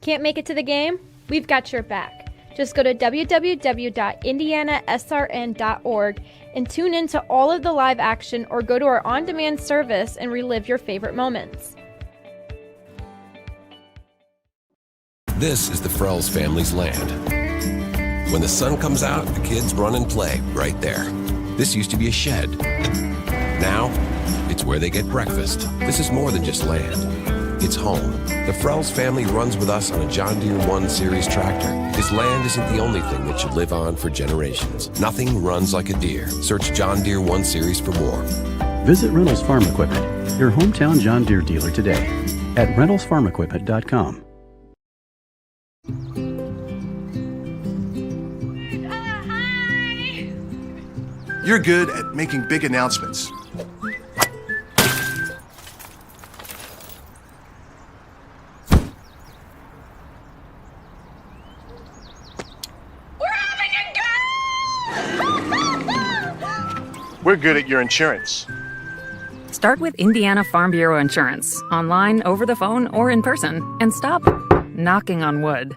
Can't make it to the game? We've got your back. Just go to www.IndianaSRN.org and tune in to all of the live action or go to our on-demand service and relive your favorite moments. This is the Frells family's land. When the sun comes out, the kids run and play right there. This used to be a shed. Now, it's where they get breakfast. This is more than just land. It's home. The Frells family runs with us on a John Deere 1 Series tractor. His land isn't the only thing that should live on for generations. Nothing runs like a Deere. Search John Deere 1 Series for more. Visit Reynolds Farm Equipment, your hometown John Deere dealer today at reynoldsfarmequipment.com. You're good at making big announcements. We're good at your insurance. Start with Indiana Farm Bureau Insurance, online, over the phone, or in person, and stop knocking on wood.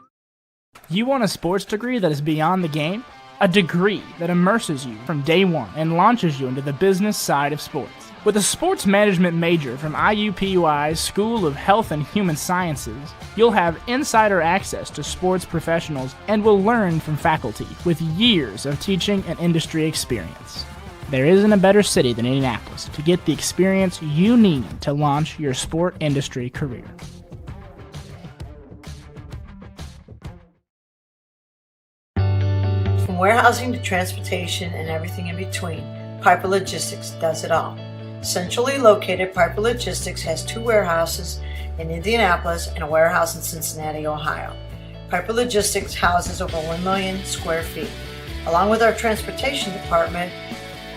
You want a sports degree that is beyond the game? A degree that immerses you from day one and launches you into the business side of sports. With a sports management major from IUPUI's School of Health and Human Sciences, you'll have insider access to sports professionals and will learn from faculty with years of teaching and industry experience. There isn't a better city than Indianapolis to get the experience you need to launch your sport industry career. From warehousing to transportation and everything in between, Piper Logistics does it all. Centrally located, Piper Logistics has 2 warehouses in Indianapolis and a warehouse in Cincinnati, Ohio. Piper Logistics houses over 1 million square feet. Along with our transportation department,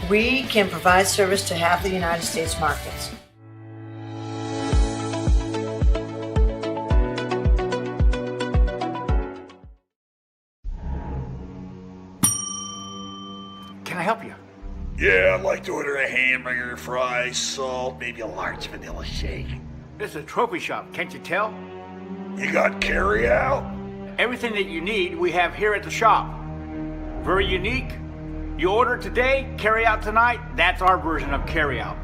we can provide service to half the United States markets. Can I help you? Yeah, I'd like to order a hamburger, fries, salt, maybe a large vanilla shake. This is a trophy shop, can't you tell? You got carry out? Everything that you need, we have here at the shop. Very unique. You order today, carry out tonight. That's our version of carry out.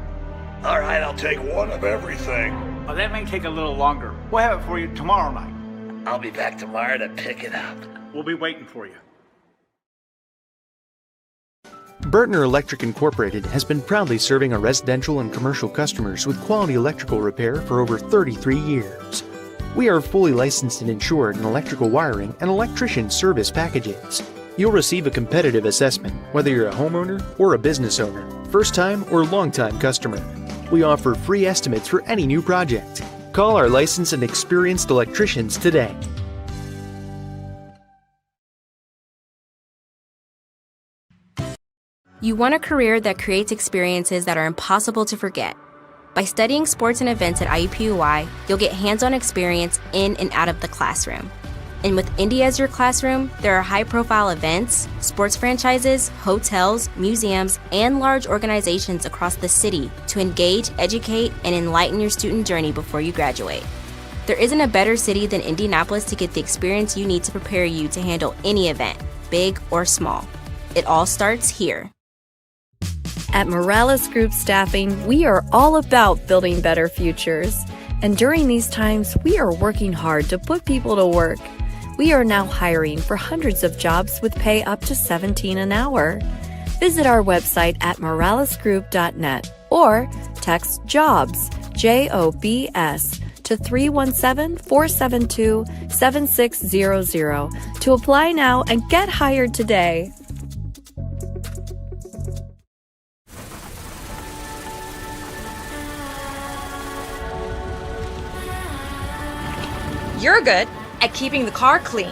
All right, I'll take one of everything. Well, that may take a little longer. We'll have it for you tomorrow night. I'll be back tomorrow to pick it up. We'll be waiting for you. Burtner Electric Incorporated has been proudly serving our residential and commercial customers with quality electrical repair for over 33 years. We are fully licensed and insured in electrical wiring and electrician service packages. You'll receive a competitive assessment, whether you're a homeowner or a business owner, first-time or long-time customer. We offer free estimates for any new project. Call our licensed and experienced electricians today. You want a career that creates experiences that are impossible to forget. By studying sports and events at IUPUI, you'll get hands-on experience in and out of the classroom. And with Indy as your classroom, there are high-profile events, sports franchises, hotels, museums, and large organizations across the city to engage, educate, and enlighten your student journey before you graduate. There isn't a better city than Indianapolis to get the experience you need to prepare you to handle any event, big or small. It all starts here. At Morales Group Staffing, we are all about building better futures. And during these times, we are working hard to put people to work. We are now hiring for hundreds of jobs with pay up to $17 an hour. Visit our website at moralesgroup.net or text JOBS, JOBS, to 317-472-7600 to apply now and get hired today. You're good at keeping the car clean.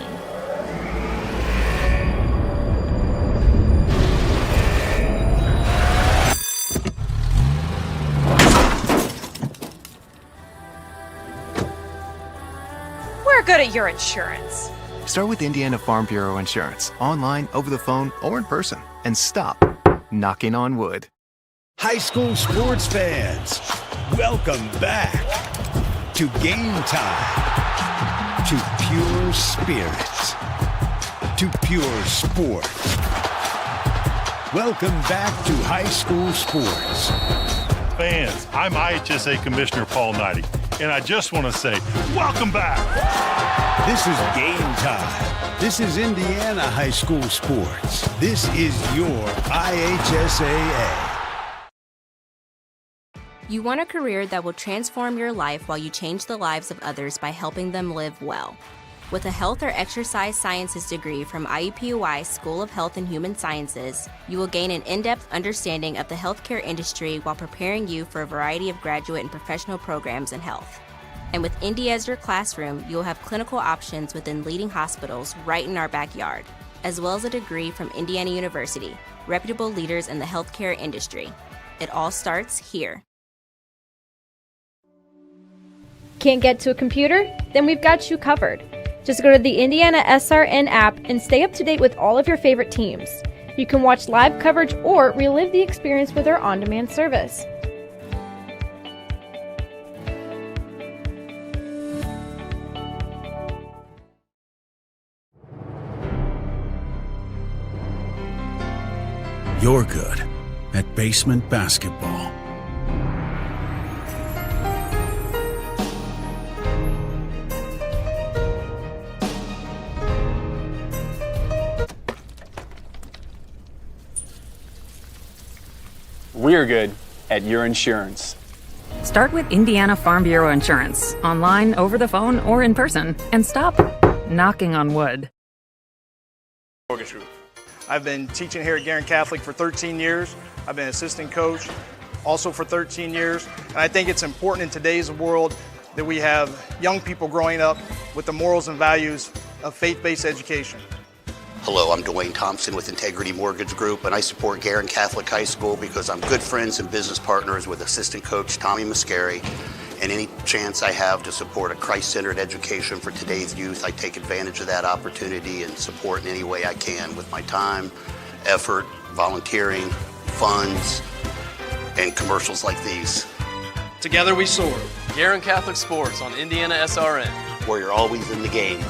We're good at your insurance. Start with Indiana Farm Bureau Insurance, online, over the phone, or in person, and stop knocking on wood. High school sports fans, welcome back to Game Time. to pure spirits, to pure sport. Welcome back to high school sports. Fans, I'm IHSAA Commissioner Paul Knighty, and I just want to say, welcome back. This is game time. This is Indiana high school sports. This is your IHSAA. You want a career that will transform your life while you change the lives of others by helping them live well. With a health or exercise sciences degree from IUPUI School of Health and Human Sciences, you will gain an in-depth understanding of the healthcare industry while preparing you for a variety of graduate and professional programs in health. And with Indy as your classroom, you will have clinical options within leading hospitals right in our backyard, as well as a degree from Indiana University, reputable leaders in the healthcare industry. It all starts here. Can't get to a computer? Then we've got you covered. Just go to the IndianaSRN app and stay up to date with all of your favorite teams. You can watch live coverage or relive the experience with our on-demand service. You're good at basement basketball. We're good at your insurance. Start with Indiana Farm Bureau Insurance, online, over the phone, or in person, and stop knocking on wood. Mortgage Group. I've been teaching here at Guerin Catholic for 13 years. I've been assistant coach also for 13 years. And I think it's important in today's world that we have young people growing up with the morals and values of faith-based education. Hello, I'm Dwayne Thompson with Integrity Mortgage Group, and I support Guerin Catholic High School because I'm good friends and business partners with assistant coach Tommy Mascari, and any chance I have to support a Christ-centered education for today's youth, I take advantage of that opportunity and support in any way I can with my time, effort, volunteering, funds, and commercials like these. Together we soar. Guerin Catholic Sports on IndianaSRN, where you're always in the game.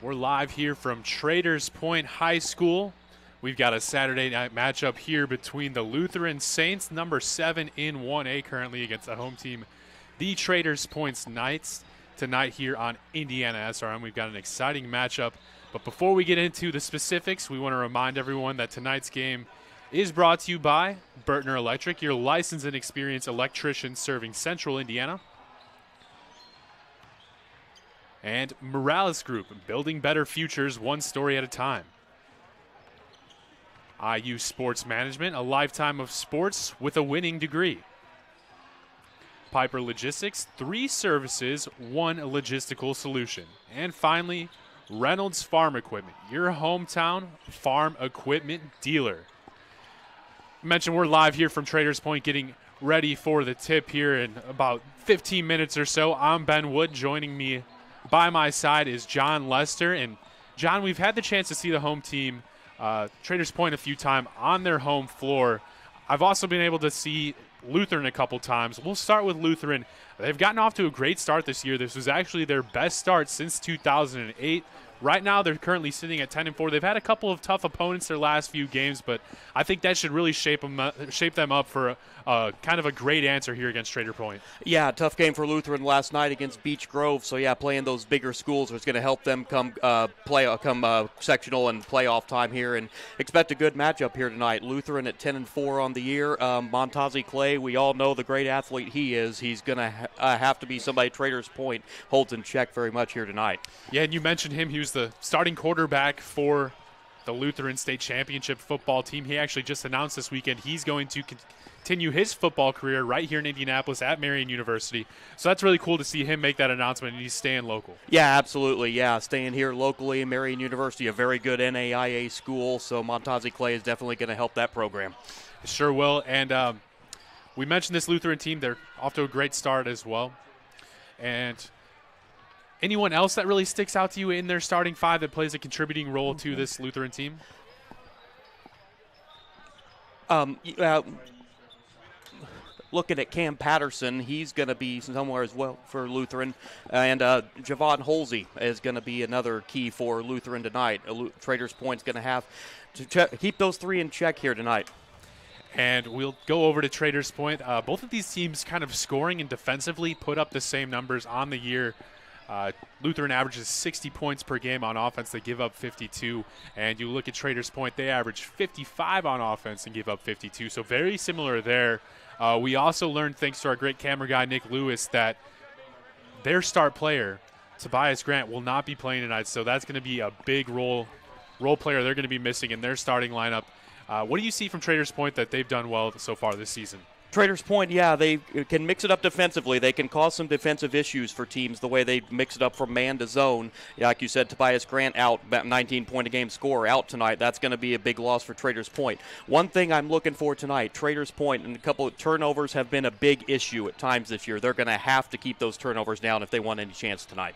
We're live here from Traders Point High School. We've got a Saturday night matchup here between the Lutheran Saints, number 7 in 1A currently, against the home team, the Traders Point Knights, tonight here on IndianaSRN. We've got an exciting matchup. But before we get into the specifics, we want to remind everyone that tonight's game is brought to you by Bertner Electric, your licensed and experienced electrician serving Central Indiana. And Morales Group, building better futures one story at a time. IU Sports Management, a lifetime of sports with a winning degree. Piper Logistics, 3 services, 1 logistical solution. And finally, Reynolds Farm Equipment, your hometown farm equipment dealer. I mentioned we're live here from Traders Point, getting ready for the tip here in about 15 minutes or so. I'm Ben Wood. Joining me by my side is John Lester. And John, we've had the chance to see the home team, Traders Point, a few times on their home floor. I've also been able to see Lutheran a couple times. We'll start with Lutheran. They've gotten off to a great start this year. This was actually their best start since 2008. Right now, they're currently sitting at 10-4. They've had a couple of tough opponents their last few games, but I think that should really shape them up for kind of a great answer here against Trader Point. Yeah, tough game for Lutheran last night against Beech Grove. So yeah, playing those bigger schools is going to help them come sectional and playoff time here, and expect a good matchup here tonight. Lutheran at 10-4 on the year. Montazi Clay, we all know the great athlete he is. He's going to have to be somebody Traders Point holds in check very much here tonight. Yeah, and you mentioned him. He was the starting quarterback for the Lutheran State Championship football team. He actually just announced this weekend he's going to continue his football career right here in Indianapolis at Marian University. So that's really cool to see him make that announcement, and he's staying local. Yeah, absolutely. Yeah, staying here locally in Marian University, a very good NAIA school. So Montazi Clay is definitely going to help that program. Sure will. And we mentioned this Lutheran team. They're off to a great start as well. And anyone else that really sticks out to you in their starting five that plays a contributing role to this Lutheran team? Looking at Cam Patterson, he's going to be somewhere as well for Lutheran. And Javon Holsey is going to be another key for Lutheran tonight. Traders Point's going to have to keep those three in check here tonight. And we'll go over to Traders Point. Both of these teams kind of scoring and defensively put up the same numbers on the year. Lutheran averages 60 points per game on offense. They give up 52. And you look at Traders Point, they average 55 on offense and give up 52. So very similar there. We also learned, thanks to our great camera guy, Nick Lewis, that their star player, Tobias Grant, will not be playing tonight. So that's going to be a big role player they're going to be missing in their starting lineup. What do you see from Traders Point that they've done well so far this season? Traders Point, yeah, they can mix it up defensively. They can cause some defensive issues for teams the way they mix it up from man to zone. Yeah, like you said, Tobias Grant out, about 19-point-a-game scorer out tonight. That's going to be a big loss for Traders Point. One thing I'm looking for tonight, Traders Point, and a couple of turnovers have been a big issue at times this year. They're going to have to keep those turnovers down if they want any chance tonight.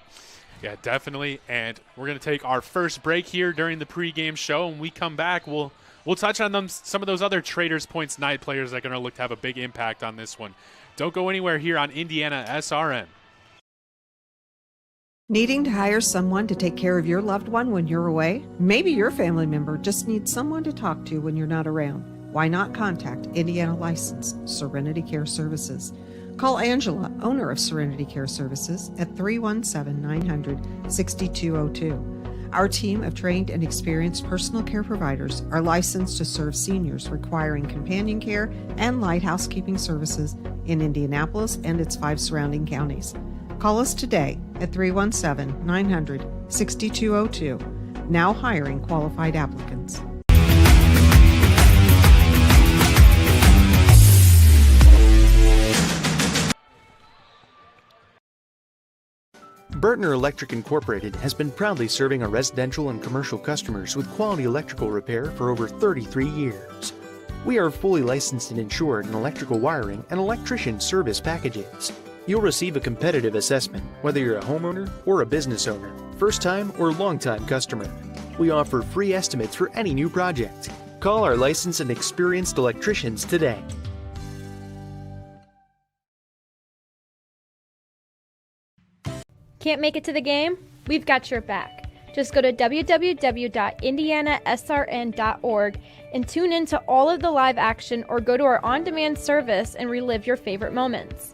Yeah, definitely. And we're going to take our first break here during the pregame show. When we come back, we'll touch on some of those other Traders Points night players that are going to look to have a big impact on this one. Don't go anywhere here on IndianaSRN. Needing to hire someone to take care of your loved one when you're away? Maybe your family member just needs someone to talk to when you're not around. Why not contact Indiana licensed Serenity Care Services? Call Angela, owner of Serenity Care Services, at 317-900-6202. Our team of trained and experienced personal care providers are licensed to serve seniors requiring companion care and light housekeeping services in Indianapolis and its 5 surrounding counties. Call us today at 317-900-6202. Now hiring qualified applicants. Burtner Electric Incorporated has been proudly serving our residential and commercial customers with quality electrical repair for over 33 years. We are fully licensed and insured in electrical wiring and electrician service packages. You'll receive a competitive assessment whether you're a homeowner or a business owner, first-time or long-time customer. We offer free estimates for any new project. Call our licensed and experienced electricians today. Can't make it to the game? We've got your back. Just go to www.IndianaSRN.org and tune in to all of the live action, or go to our on-demand service and relive your favorite moments.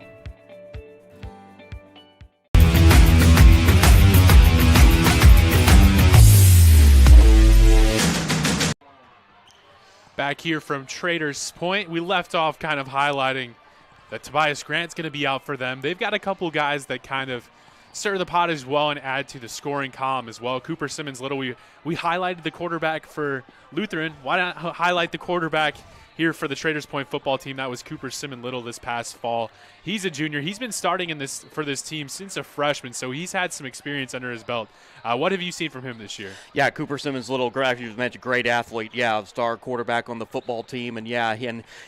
Back here from Traders Point, we left off kind of highlighting that Tobias Grant's going to be out for them. They've got a couple guys that kind of stir the pot as well and add to the scoring column as well. Cooper Simmons Little, we highlighted the quarterback for Lutheran. Why not highlight the quarterback here for the Traders Point football team? That was Cooper Simmons Little this past fall. He's a junior. He's been starting for this team since a freshman, so he's had some experience under his belt. What have you seen from him this year? Yeah, Cooper Simmons Little, you mentioned, great athlete. Yeah, star quarterback on the football team, and yeah,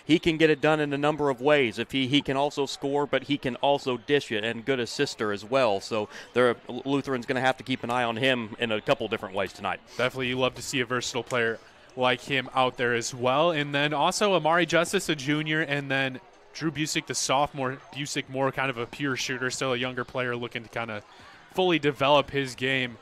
he can get it done in a number of ways. If he can also score, but he can also dish it, and good assister as well. So Lutheran's going to have to keep an eye on him in a couple different ways tonight. Definitely, you love to see a versatile player like him out there as well. And then also Amari Justice, a junior, and then Drew Busick, the sophomore. Busick more kind of a pure shooter, still a younger player looking to kind of fully develop his game.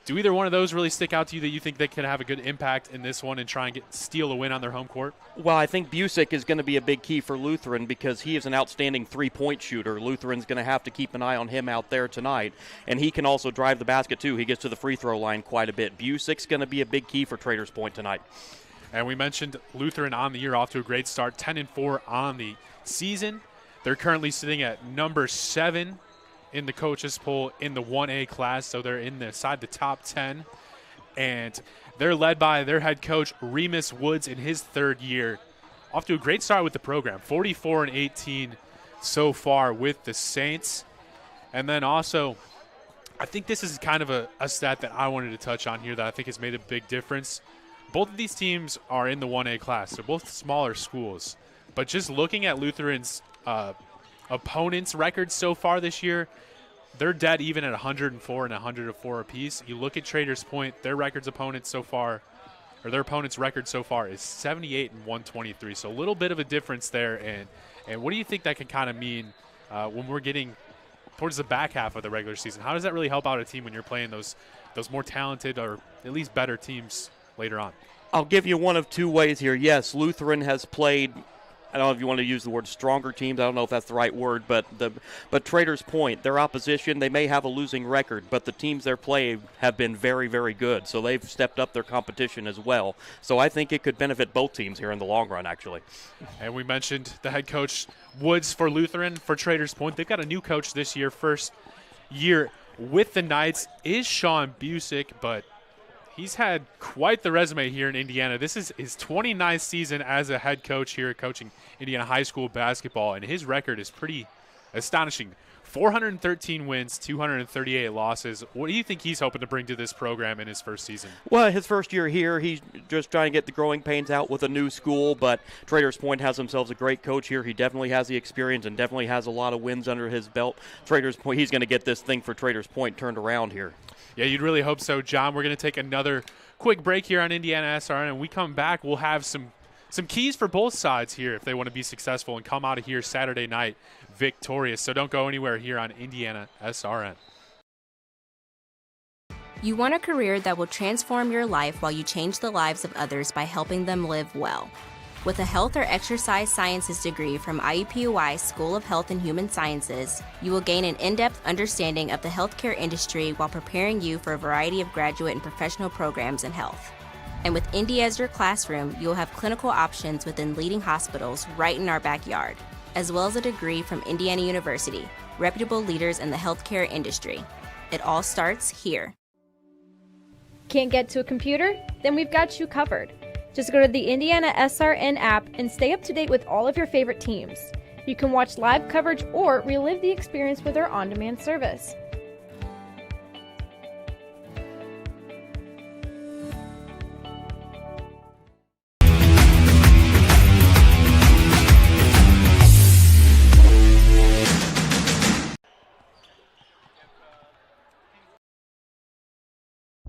Do either one of those really stick out to you that you think they could have a good impact in this one and try and steal a win on their home court? Well, I think Busick is going to be a big key for Lutheran because he is an outstanding three-point shooter. Lutheran's going to have to keep an eye on him out there tonight, and he can also drive the basket too. He gets to the free throw line quite a bit. Busick's going to be a big key for Traders Point tonight. And we mentioned Lutheran on the year, off to a great start, 10-4 on the season. They're currently sitting at number 7 in the coaches poll in the 1A class, so they're inside the top 10. And they're led by their head coach, Remus Woods, in his 3rd year. Off to a great start with the program, 44-18 so far with the Saints. And then also, I think this is kind of a stat that I wanted to touch on here that I think has made a big difference. Both of these teams are in the 1A class. They're both smaller schools. But just looking at Lutheran's opponents' records so far this year, they're dead even at 104 and 104 apiece. You look at Traders Point, their opponents' record so far is 78 and 123. So a little bit of a difference there. And what do you think that can kind of mean when we're getting towards the back half of the regular season? How does that really help out a team when you're playing those more talented or at least better teams later on? I'll give you one of two ways here. Yes, Lutheran has played, I don't know if you want to use the word stronger teams. I don't know if that's the right word, but Traders Point, their opposition, they may have a losing record, but the teams they're playing have been very, very good. So they've stepped up their competition as well. So I think it could benefit both teams here in the long run, actually. And we mentioned the head coach, Woods, for Lutheran. For Traders Point, they've got a new coach this year. First year with the Knights is Sean Busick, but he's had quite the resume here in Indiana. This is his 29th season as a head coach here, coaching Indiana high school basketball, and his record is pretty astonishing. 413 wins, 238 losses. What do you think he's hoping to bring to this program in his first season? Well, his first year here, he's just trying to get the growing pains out with a new school, but Traders Point has themselves a great coach here. He definitely has the experience and definitely has a lot of wins under his belt. Traders Point, he's going to get this thing for Traders Point turned around here. Yeah, you'd really hope so, John. We're going to take another quick break here on IndianaSRN, and we come back, we'll have some keys for both sides here if they want to be successful and come out of here Saturday night victorious. So don't go anywhere here on IndianaSRN. You want a career that will transform your life while you change the lives of others by helping them live well. With a health or exercise sciences degree from IUPUI School of Health and Human Sciences, you will gain an in-depth understanding of the healthcare industry while preparing you for a variety of graduate and professional programs in health. And with Indy as your classroom, you'll have clinical options within leading hospitals right in our backyard, as well as a degree from Indiana University, reputable leaders in the healthcare industry. It all starts here. Can't get to a computer? Then we've got you covered. Just go to the IndianaSRN app and stay up to date with all of your favorite teams. You can watch live coverage or relive the experience with our on-demand service.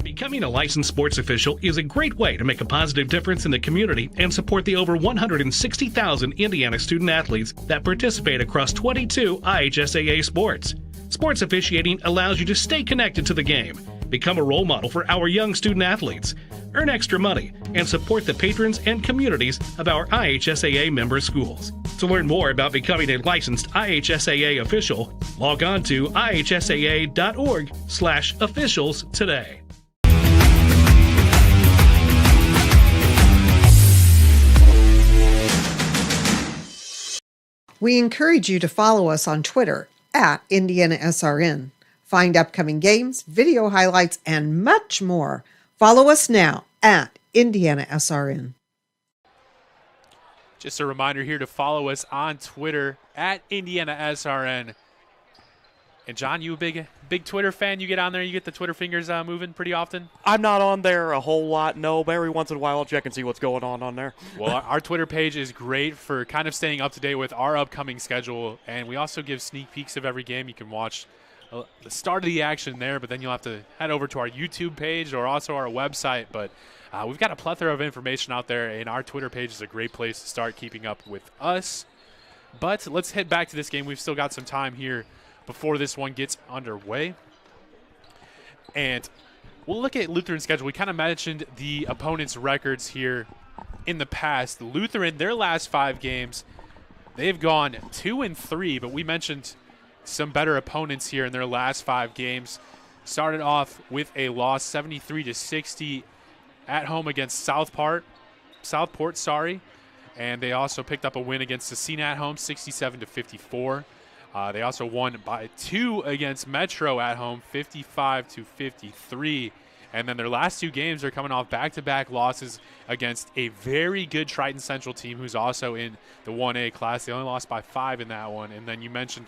Becoming a licensed sports official is a great way to make a positive difference in the community and support the over 160,000 Indiana student athletes that participate across 22 IHSAA sports. Sports officiating allows you to stay connected to the game, become a role model for our young student athletes, earn extra money, and support the patrons and communities of our IHSAA member schools. To learn more about becoming a licensed IHSAA official, log on to ihsaa.org/officials today. We encourage you to follow us on Twitter at IndianaSRN. Find upcoming games, video highlights, and much more. Follow us now at IndianaSRN. Just a reminder here to follow us on Twitter at IndianaSRN. And John, you a big Twitter fan? You get on there, you get the Twitter fingers moving pretty often? I'm not on there a whole lot, no, but every once in a while I'll check and see what's going on there. Well, our Twitter page is great for kind of staying up to date with our upcoming schedule, and we also give sneak peeks of every game. You can watch the start of the action there, but then you'll have to head over to our YouTube page or also our website. But we've got a plethora of information out there, and our Twitter page is a great place to start keeping up with us. But let's head back to this game. We've still got some time here before this one gets underway. And we'll look at Lutheran's schedule. We kind of mentioned the opponents' records here in the past. Lutheran, their last 5 games, they've gone 2-3, but we mentioned some better opponents here in their last 5 games. Started off with a loss, 73-60 at home against Southport, and they also picked up a win against Cecina at home, 67-54. They also won by 2 against Metro at home, 55-53. And then their last 2 games are coming off back-to-back losses against a very good Triton Central team who's also in the 1A class. They only lost by 5 in that one. And then you mentioned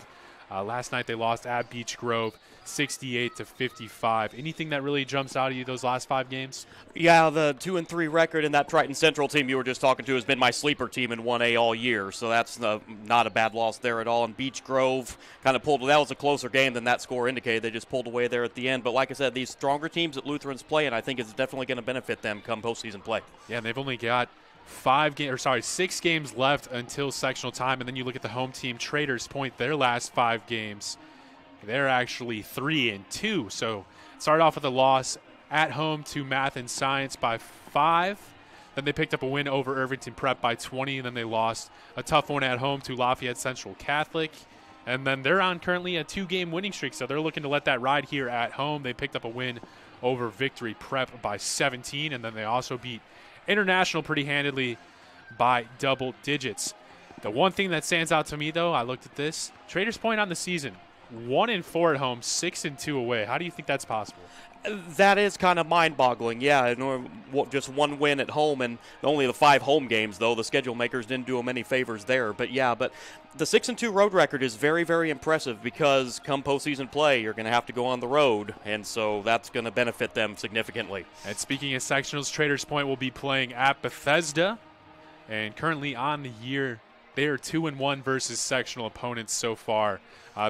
last night they lost at Beech Grove, 68-55. Anything that really jumps out at you those last 5 games? Yeah, the 2-3 record in that Triton Central team you were just talking to has been my sleeper team in 1A all year, so that's not a bad loss there at all. And Beech Grove kind of pulled. That was a closer game than that score indicated. They just pulled away there at the end. But like I said, these stronger teams that Lutheran's play, and I think it's definitely going to benefit them come postseason play. Yeah, and they've only got 6 games left until sectional time, and then you look at the home team, Traders Point, their last 5 games. They're actually 3-2. So started off with a loss at home to Math and Science by 5. Then they picked up a win over Irvington Prep by 20, and then they lost a tough one at home to Lafayette Central Catholic. And then they're on currently a 2-game winning streak, so they're looking to let that ride here at home. They picked up a win over Victory Prep by 17, and then they also beat International pretty handedly by double digits. The one thing that stands out to me, though, I looked at this, Traders Point on the season, 1-4 at home, 6-2 away. How do you think that's possible? That is kind of mind-boggling, yeah. Just 1 win at home, and only the 5 home games, though. The schedule makers didn't do them any favors there. But the 6-2 road record is very, very impressive because come postseason play, you're going to have to go on the road, and so that's going to benefit them significantly. And speaking of sectionals, Traders Point will be playing at Bethesda, and currently on the year, they are 2-1 versus sectional opponents so far.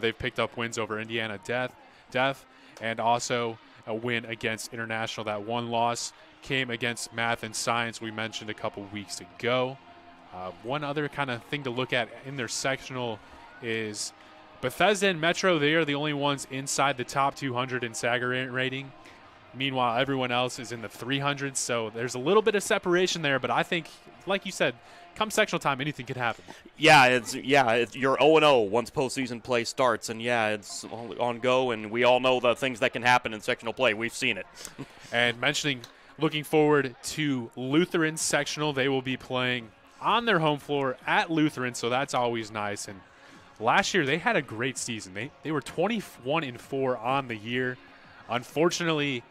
They've picked up wins over Indiana Deaf, and also a win against International. That one loss came against Math and Science we mentioned a couple weeks ago. One other kind of thing to look at in their sectional is Bethesda and Metro. They are the only ones inside the top 200 in SAGR rating. Meanwhile, everyone else is in the 300s, so there's a little bit of separation there, but I think, like you said, come sectional time, anything could happen. You're 0-0 once postseason play starts, and it's on go, and we all know the things that can happen in sectional play. We've seen it. And looking forward to Lutheran sectional, they will be playing on their home floor at Lutheran, so that's always nice. And last year they had a great season. They were 21-4 on the year. Unfortunately,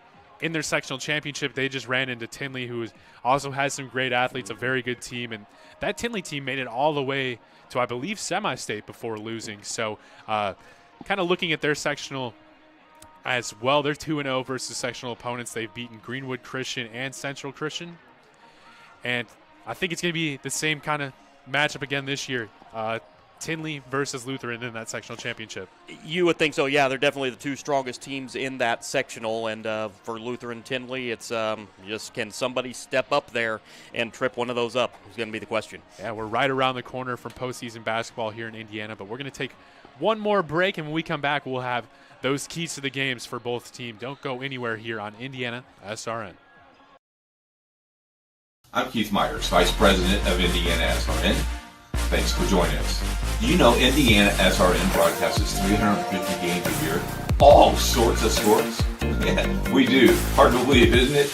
in their sectional championship, they just ran into Tinley, who also has some great athletes, a very good team. And that Tinley team made it all the way to, I believe, semi-state before losing. So kind of looking at their sectional as well, they're 2-0 versus sectional opponents. They've beaten Greenwood Christian and Central Christian. And I think it's going to be the same kind of matchup again this year. Tinley versus Lutheran in that sectional championship. You would think so, yeah. They're definitely the 2 strongest teams in that sectional, and for Lutheran Tinley, it's just can somebody step up there and trip one of those up is going to be the question. Yeah, we're right around the corner from postseason basketball here in Indiana, but we're going to take one more break, and when we come back, we'll have those keys to the games for both teams. Don't go anywhere here on IndianaSRN. I'm Keith Myers, Vice President of IndianaSRN. Thanks for joining us. Do you know IndianaSRN broadcasts 350 games a year? All sorts of sports? Yeah, we do. Hard to believe, isn't it?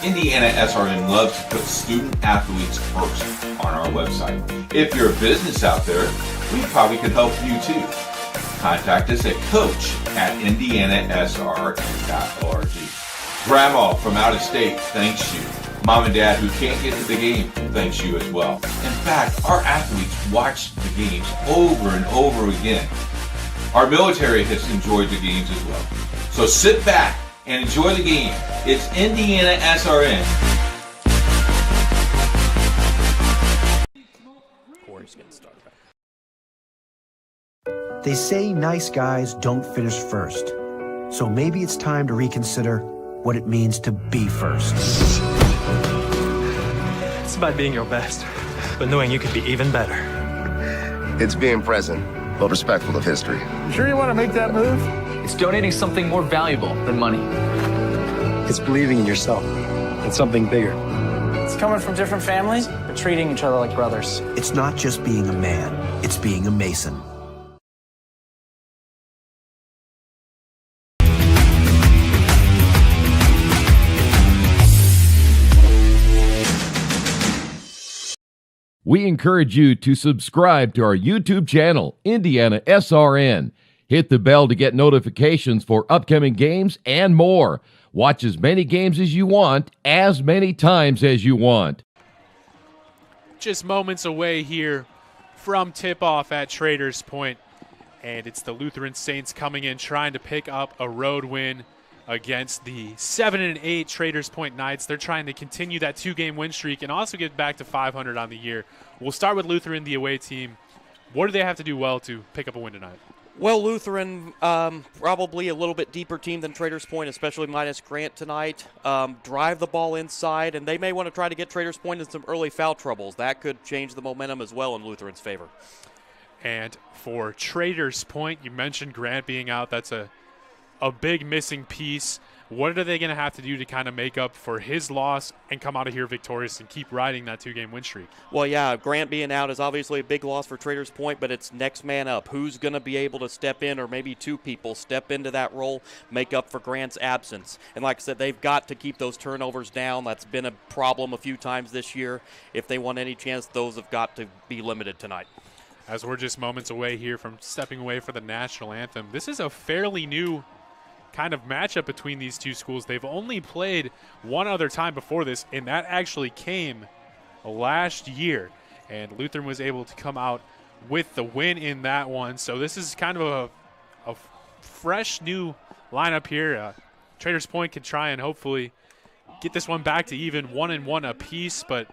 IndianaSRN loves to put student athletes first on our website. If you're a business out there, we probably could help you too. Contact us at coach@indianasrn.org. Grandma from out of state thanks you. Mom and Dad who can't get to the game thanks you as well. In fact, our athletes watch the games over and over again. Our military has enjoyed the games as well. So sit back and enjoy the game. It's IndianaSRN. Corey's getting started. They say nice guys don't finish first. So maybe it's time to reconsider what it means to be first. It's about being your best, but knowing you could be even better. It's being present, but respectful of history. You sure you want to make that move? It's donating something more valuable than money. It's believing in yourself and something bigger. It's coming from different families, but treating each other like brothers. It's not just being a man, it's being a Mason. We encourage you to subscribe to our YouTube channel, IndianaSRN. Hit the bell to get notifications for upcoming games and more. Watch as many games as you want, as many times as you want. Just moments away here from tip-off at Traders Point, and it's the Lutheran Saints coming in trying to pick up a road win against the 7-8 Traders Point Knights. They're trying to continue that 2-game win streak and also get back to 500 on the year. We'll start with Lutheran, the away team. What do they have to do well to pick up a win tonight? Well, Lutheran, probably a little bit deeper team than Traders Point, especially minus Grant tonight. Drive the ball inside, and they may want to try to get Traders Point in some early foul troubles. That could change the momentum as well in Lutheran's favor. And for Traders Point, you mentioned Grant being out. That's a big missing piece. What are they going to have to do to kind of make up for his loss and come out of here victorious and keep riding that 2-game win streak? Well, yeah, Grant being out is obviously a big loss for Traders Point, but it's next man up. Who's going to be able to step in, or maybe two people step into that role, make up for Grant's absence? And like I said, they've got to keep those turnovers down. That's been a problem a few times this year. If they want any chance, those have got to be limited tonight. As we're just moments away here from stepping away for the national anthem, this is a fairly new kind of matchup between these two schools. They've only played one other time before this, and that actually came last year. And Lutheran was able to come out with the win in that one. So this is kind of a fresh new lineup here. Traders Point can try and hopefully get this one back to even 1-1 apiece, but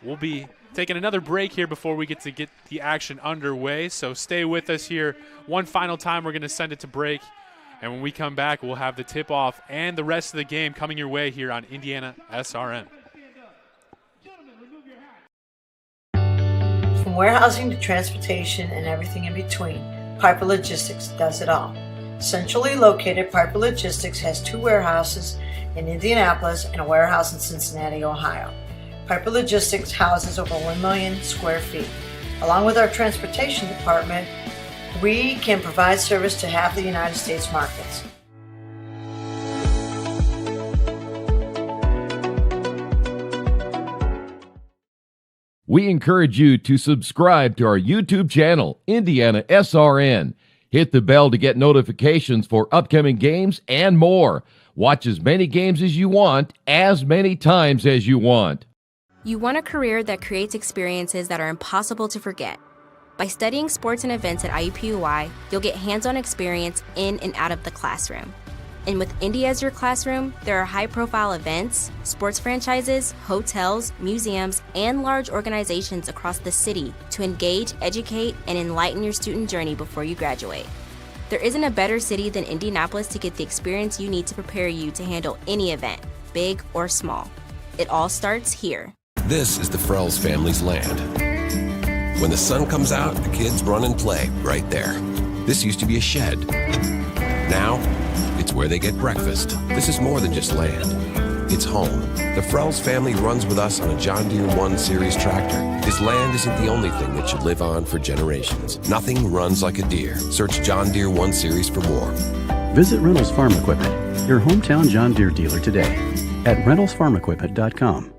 we'll be taking another break here before we get the action underway. So stay with us here. One final time, we're going to send it to break. And when we come back, we'll have the tip-off and the rest of the game coming your way here on IndianaSRN. From warehousing to transportation and everything in between, Piper Logistics does it all. Centrally located, Piper Logistics has 2 warehouses in Indianapolis and a warehouse in Cincinnati, Ohio. Piper Logistics houses over 1 million square feet. Along with our transportation department, we can provide service to half the United States markets. We encourage you to subscribe to our YouTube channel, IndianaSRN. Hit the bell to get notifications for upcoming games and more. Watch as many games as you want, as many times as you want. You want a career that creates experiences that are impossible to forget. By studying sports and events at IUPUI, you'll get hands-on experience in and out of the classroom. And with Indy as your classroom, there are high-profile events, sports franchises, hotels, museums, and large organizations across the city to engage, educate, and enlighten your student journey before you graduate. There isn't a better city than Indianapolis to get the experience you need to prepare you to handle any event, big or small. It all starts here. This is the Frells family's land. When the sun comes out, the kids run and play right there. This used to be a shed. Now, it's where they get breakfast. This is more than just land. It's home. The Frells family runs with us on a John Deere 1 Series tractor. His land isn't the only thing that should live on for generations. Nothing runs like a Deere. Search John Deere 1 Series for more. Visit Reynolds Farm Equipment, your hometown John Deere dealer today at reynoldsfarmequipment.com.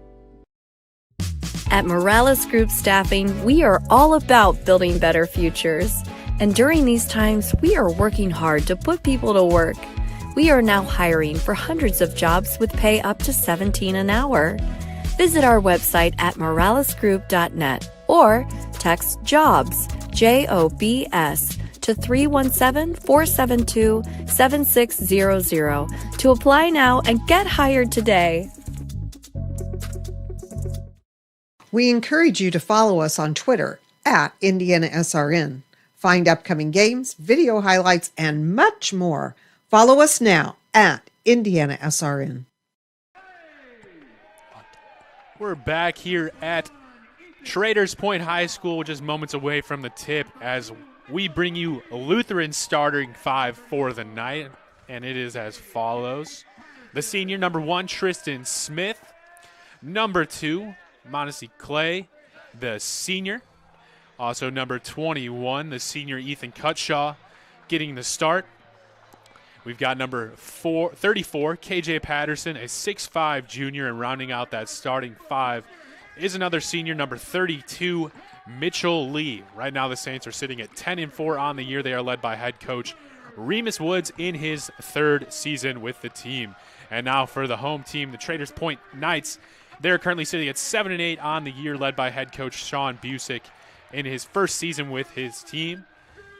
At Morales Group Staffing, we are all about building better futures. And during these times, we are working hard to put people to work. We are now hiring for hundreds of jobs with pay up to $17 an hour. Visit our website at moralesgroup.net or text JOBS, JOBS, to 317-472-7600 to apply now and get hired today. We encourage you to follow us on Twitter at IndianaSRN. Find upcoming games, video highlights, and much more. Follow us now at IndianaSRN. We're back here at Traders Point High School, just moments away from the tip, as we bring you Lutheran starting 5 for the night, and it is as follows. The senior, number 1, Tristan Smith. Number 2, Montesee Clay, the senior. Also number 21, the senior Ethan Cutshaw, getting the start. We've got number 34, KJ Patterson, a 6'5 junior, and rounding out that starting 5 is another senior, number 32, Mitchell Lee. Right now the Saints are sitting at 10-4 on the year. They are led by head coach Remus Woods in his 3rd season with the team. And now for the home team, the Traders Point Knights. They're currently sitting at 7-8 on the year, led by head coach Sean Busick in his 1st season with his team.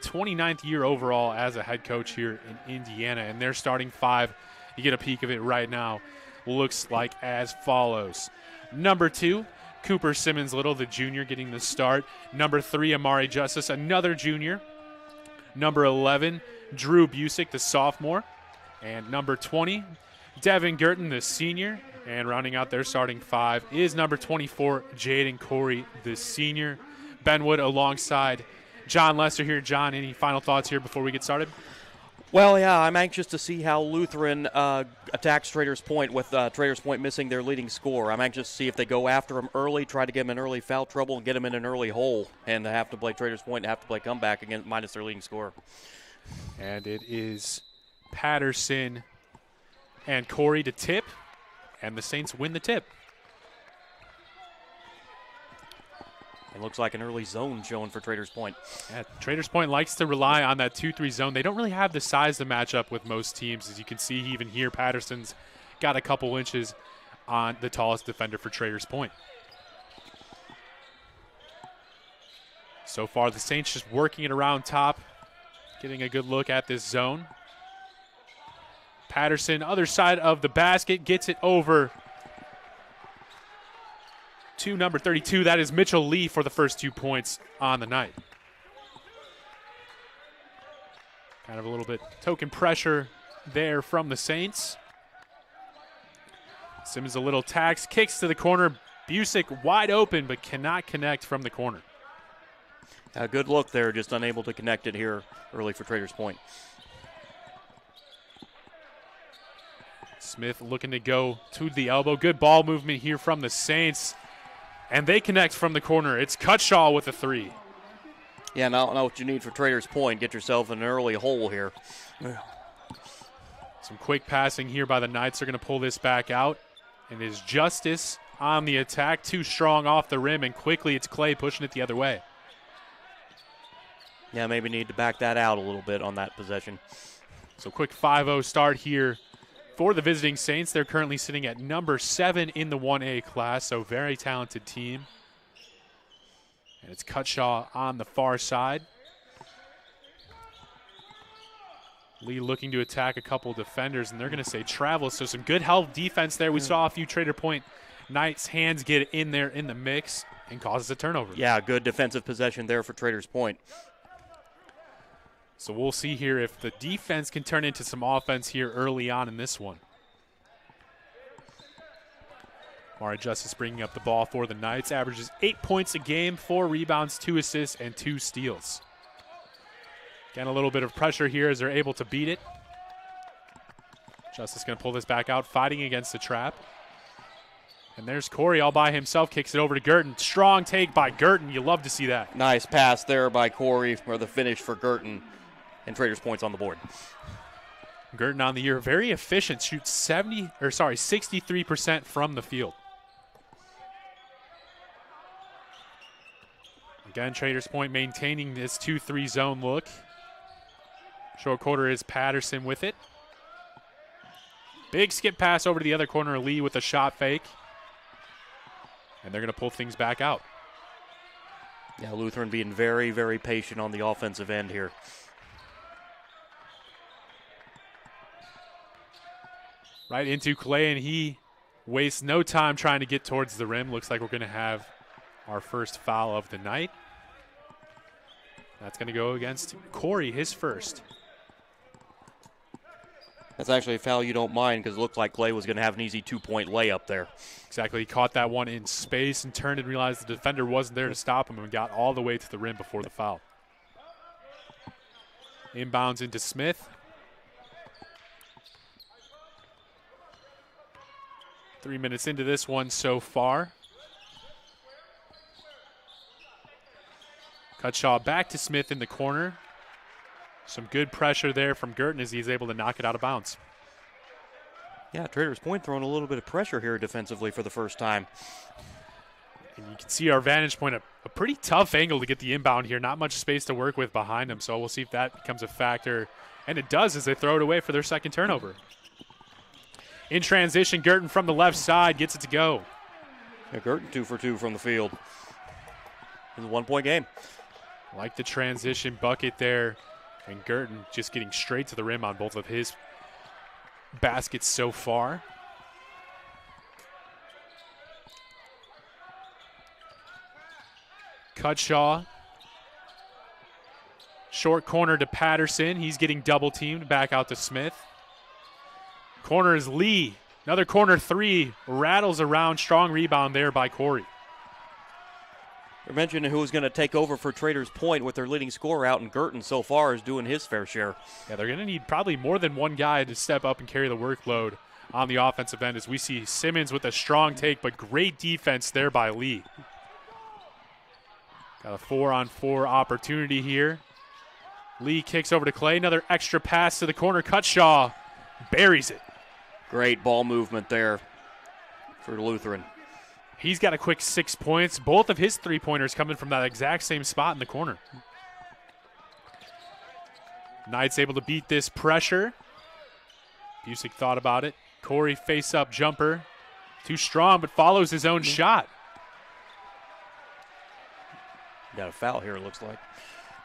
29th year overall as a head coach here in Indiana. And their starting 5, you get a peek of it right now, looks like as follows. Number 2, Cooper Simmons-Little, the junior, getting the start. Number 3, Amari Justice, another junior. Number 11, Drew Busick, the sophomore. And number 20, Devin Gurton, the senior. And rounding out their starting 5 is number 24, Jaden Corey, the senior. Ben Wood alongside John Lester here. John, any final thoughts here before we get started? Well, yeah, I'm anxious to see how Lutheran attacks Traders Point with Traders Point missing their leading scorer. I'm anxious to see if they go after him early, try to get him in early foul trouble and get him in an early hole, and have to play Traders Point and have to play comeback again minus their leading scorer. And it is Patterson and Corey to tip, and the Saints win the tip. It looks like an early zone showing for Traders Point. Yeah, Traders Point likes to rely on that 2-3 zone. They don't really have the size to match up with most teams. As you can see even here, Patterson's got a couple inches on the tallest defender for Traders Point. So far, the Saints just working it around top, getting a good look at this zone. Patterson, other side of the basket, gets it over to number 32. That is Mitchell Lee for the first 2 points on the night. Kind of a little bit token pressure there from the Saints. Simmons a little tax, kicks to the corner. Busick wide open, but cannot connect from the corner. A good look there, just unable to connect it here early for Traders Point. Smith looking to go to the elbow. Good ball movement here from the Saints. And they connect from the corner. It's Cutshaw with a 3. Yeah, now what you need for Traders Point. Get yourself in an early hole here. Some quick passing here by the Knights. They're going to pull this back out. And is Justice on the attack. Too strong off the rim, and quickly it's Clay pushing it the other way. Yeah, maybe need to back that out a little bit on that possession. So quick 5-0 start here for the visiting Saints. They're currently sitting at number 7 in the 1A class, so very talented team. And it's Cutshaw on the far side. Lee looking to attack a couple defenders, and they're going to say travel. So some good help defense there. We saw a few Trader Point Knights' hands get in there in the mix and causes a turnover. Yeah, good defensive possession there for Traders Point. So we'll see here if the defense can turn into some offense here early on in this one. Mari Justice bringing up the ball for the Knights. Averages 8 points a game, 4 rebounds, 2 assists, and 2 steals. Again, a little bit of pressure here as they're able to beat it. Justice going to pull this back out, fighting against the trap. And there's Corey all by himself, kicks it over to Gurton. Strong take by Gurton. You love to see that. Nice pass there by Corey for the finish for Gurton. And Traders Point's on the board. Gurton on the year, very efficient, shoots 63% from the field. Again, Traders Point maintaining this 2-3 zone look. Short quarter is Patterson with it. Big skip pass over to the other corner, Lee with a shot fake. And they're going to pull things back out. Yeah, Lutheran being very, very patient on the offensive end here. Right into Clay, and he wastes no time trying to get towards the rim. Looks like we're going to have our first foul of the night. That's going to go against Corey, his first. That's actually a foul you don't mind because it looked like Clay was going to have an easy 2-point layup there. Exactly. He caught that one in space and turned and realized the defender wasn't there to stop him and got all the way to the rim before the foul. Inbounds into Smith. 3 minutes into this one so far. Cutshaw back to Smith in the corner. Some good pressure there from Girton as he's able to knock it out of bounds. Yeah, Traders Point throwing a little bit of pressure here defensively for the first time. And you can see our vantage point, a pretty tough angle to get the inbound here. Not much space to work with behind them, so we'll see if that becomes a factor. And it does as they throw it away for their second turnover. In transition, Girton from the left side gets it to go. Yeah, Girton 2 for 2 from the field. It's a 1-point game. Like the transition bucket there. And Girton just getting straight to the rim on both of his baskets so far. Cutshaw. Short corner to Patterson. He's getting double teamed. Back out to Smith. Corner is Lee. Another corner three. Rattles around. Strong rebound there by Corey. We're mentioning who's going to take over for Traders Point with their leading scorer out, and Girton so far is doing his fair share. Yeah, they're going to need probably more than one guy to step up and carry the workload on the offensive end as we see Simmons with a strong take, but great defense there by Lee. Got a 4-on-4 opportunity here. Lee kicks over to Clay. Another extra pass to the corner. Cutshaw buries it. Great ball movement there for Lutheran. He's got a quick 6 points. Both of his three-pointers coming from that exact same spot in the corner. Knight's able to beat this pressure. Busick thought about it. Corey face-up jumper. Too strong, but follows his own shot. Got a foul here, it looks like.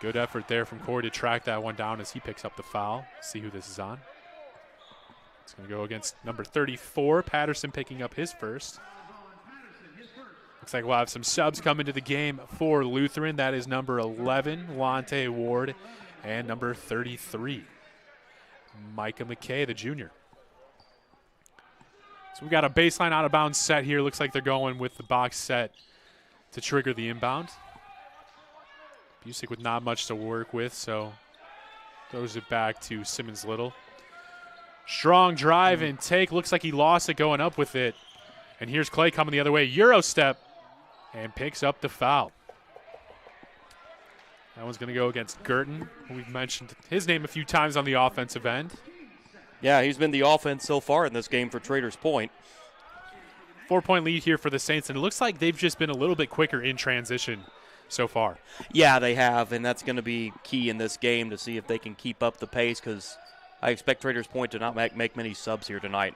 Good effort there from Corey to track that one down as he picks up the foul. See who this is on. It's going to go against number 34. Patterson picking up his first. Looks like we'll have some subs come into the game for Lutheran. That is number 11, Lante Ward, and number 33, Micah McKay, the junior. So we've got a baseline out-of-bounds set here. Looks like they're going with the box set to trigger the inbound. Busick with not much to work with, so throws it back to Simmons-Little. Strong drive and take. Looks like he lost it going up with it. And here's Clay coming the other way. Euro step. And picks up the foul. That one's going to go against Girton. We've mentioned his name a few times on the offensive end. Yeah, he's been the offense so far in this game for Traders Point. 4-point lead here for the Saints, and it looks like they've just been a little bit quicker in transition so far. Yeah, they have, and that's going to be key in this game to see if they can keep up the pace, because I expect Traders Point to not make many subs here tonight.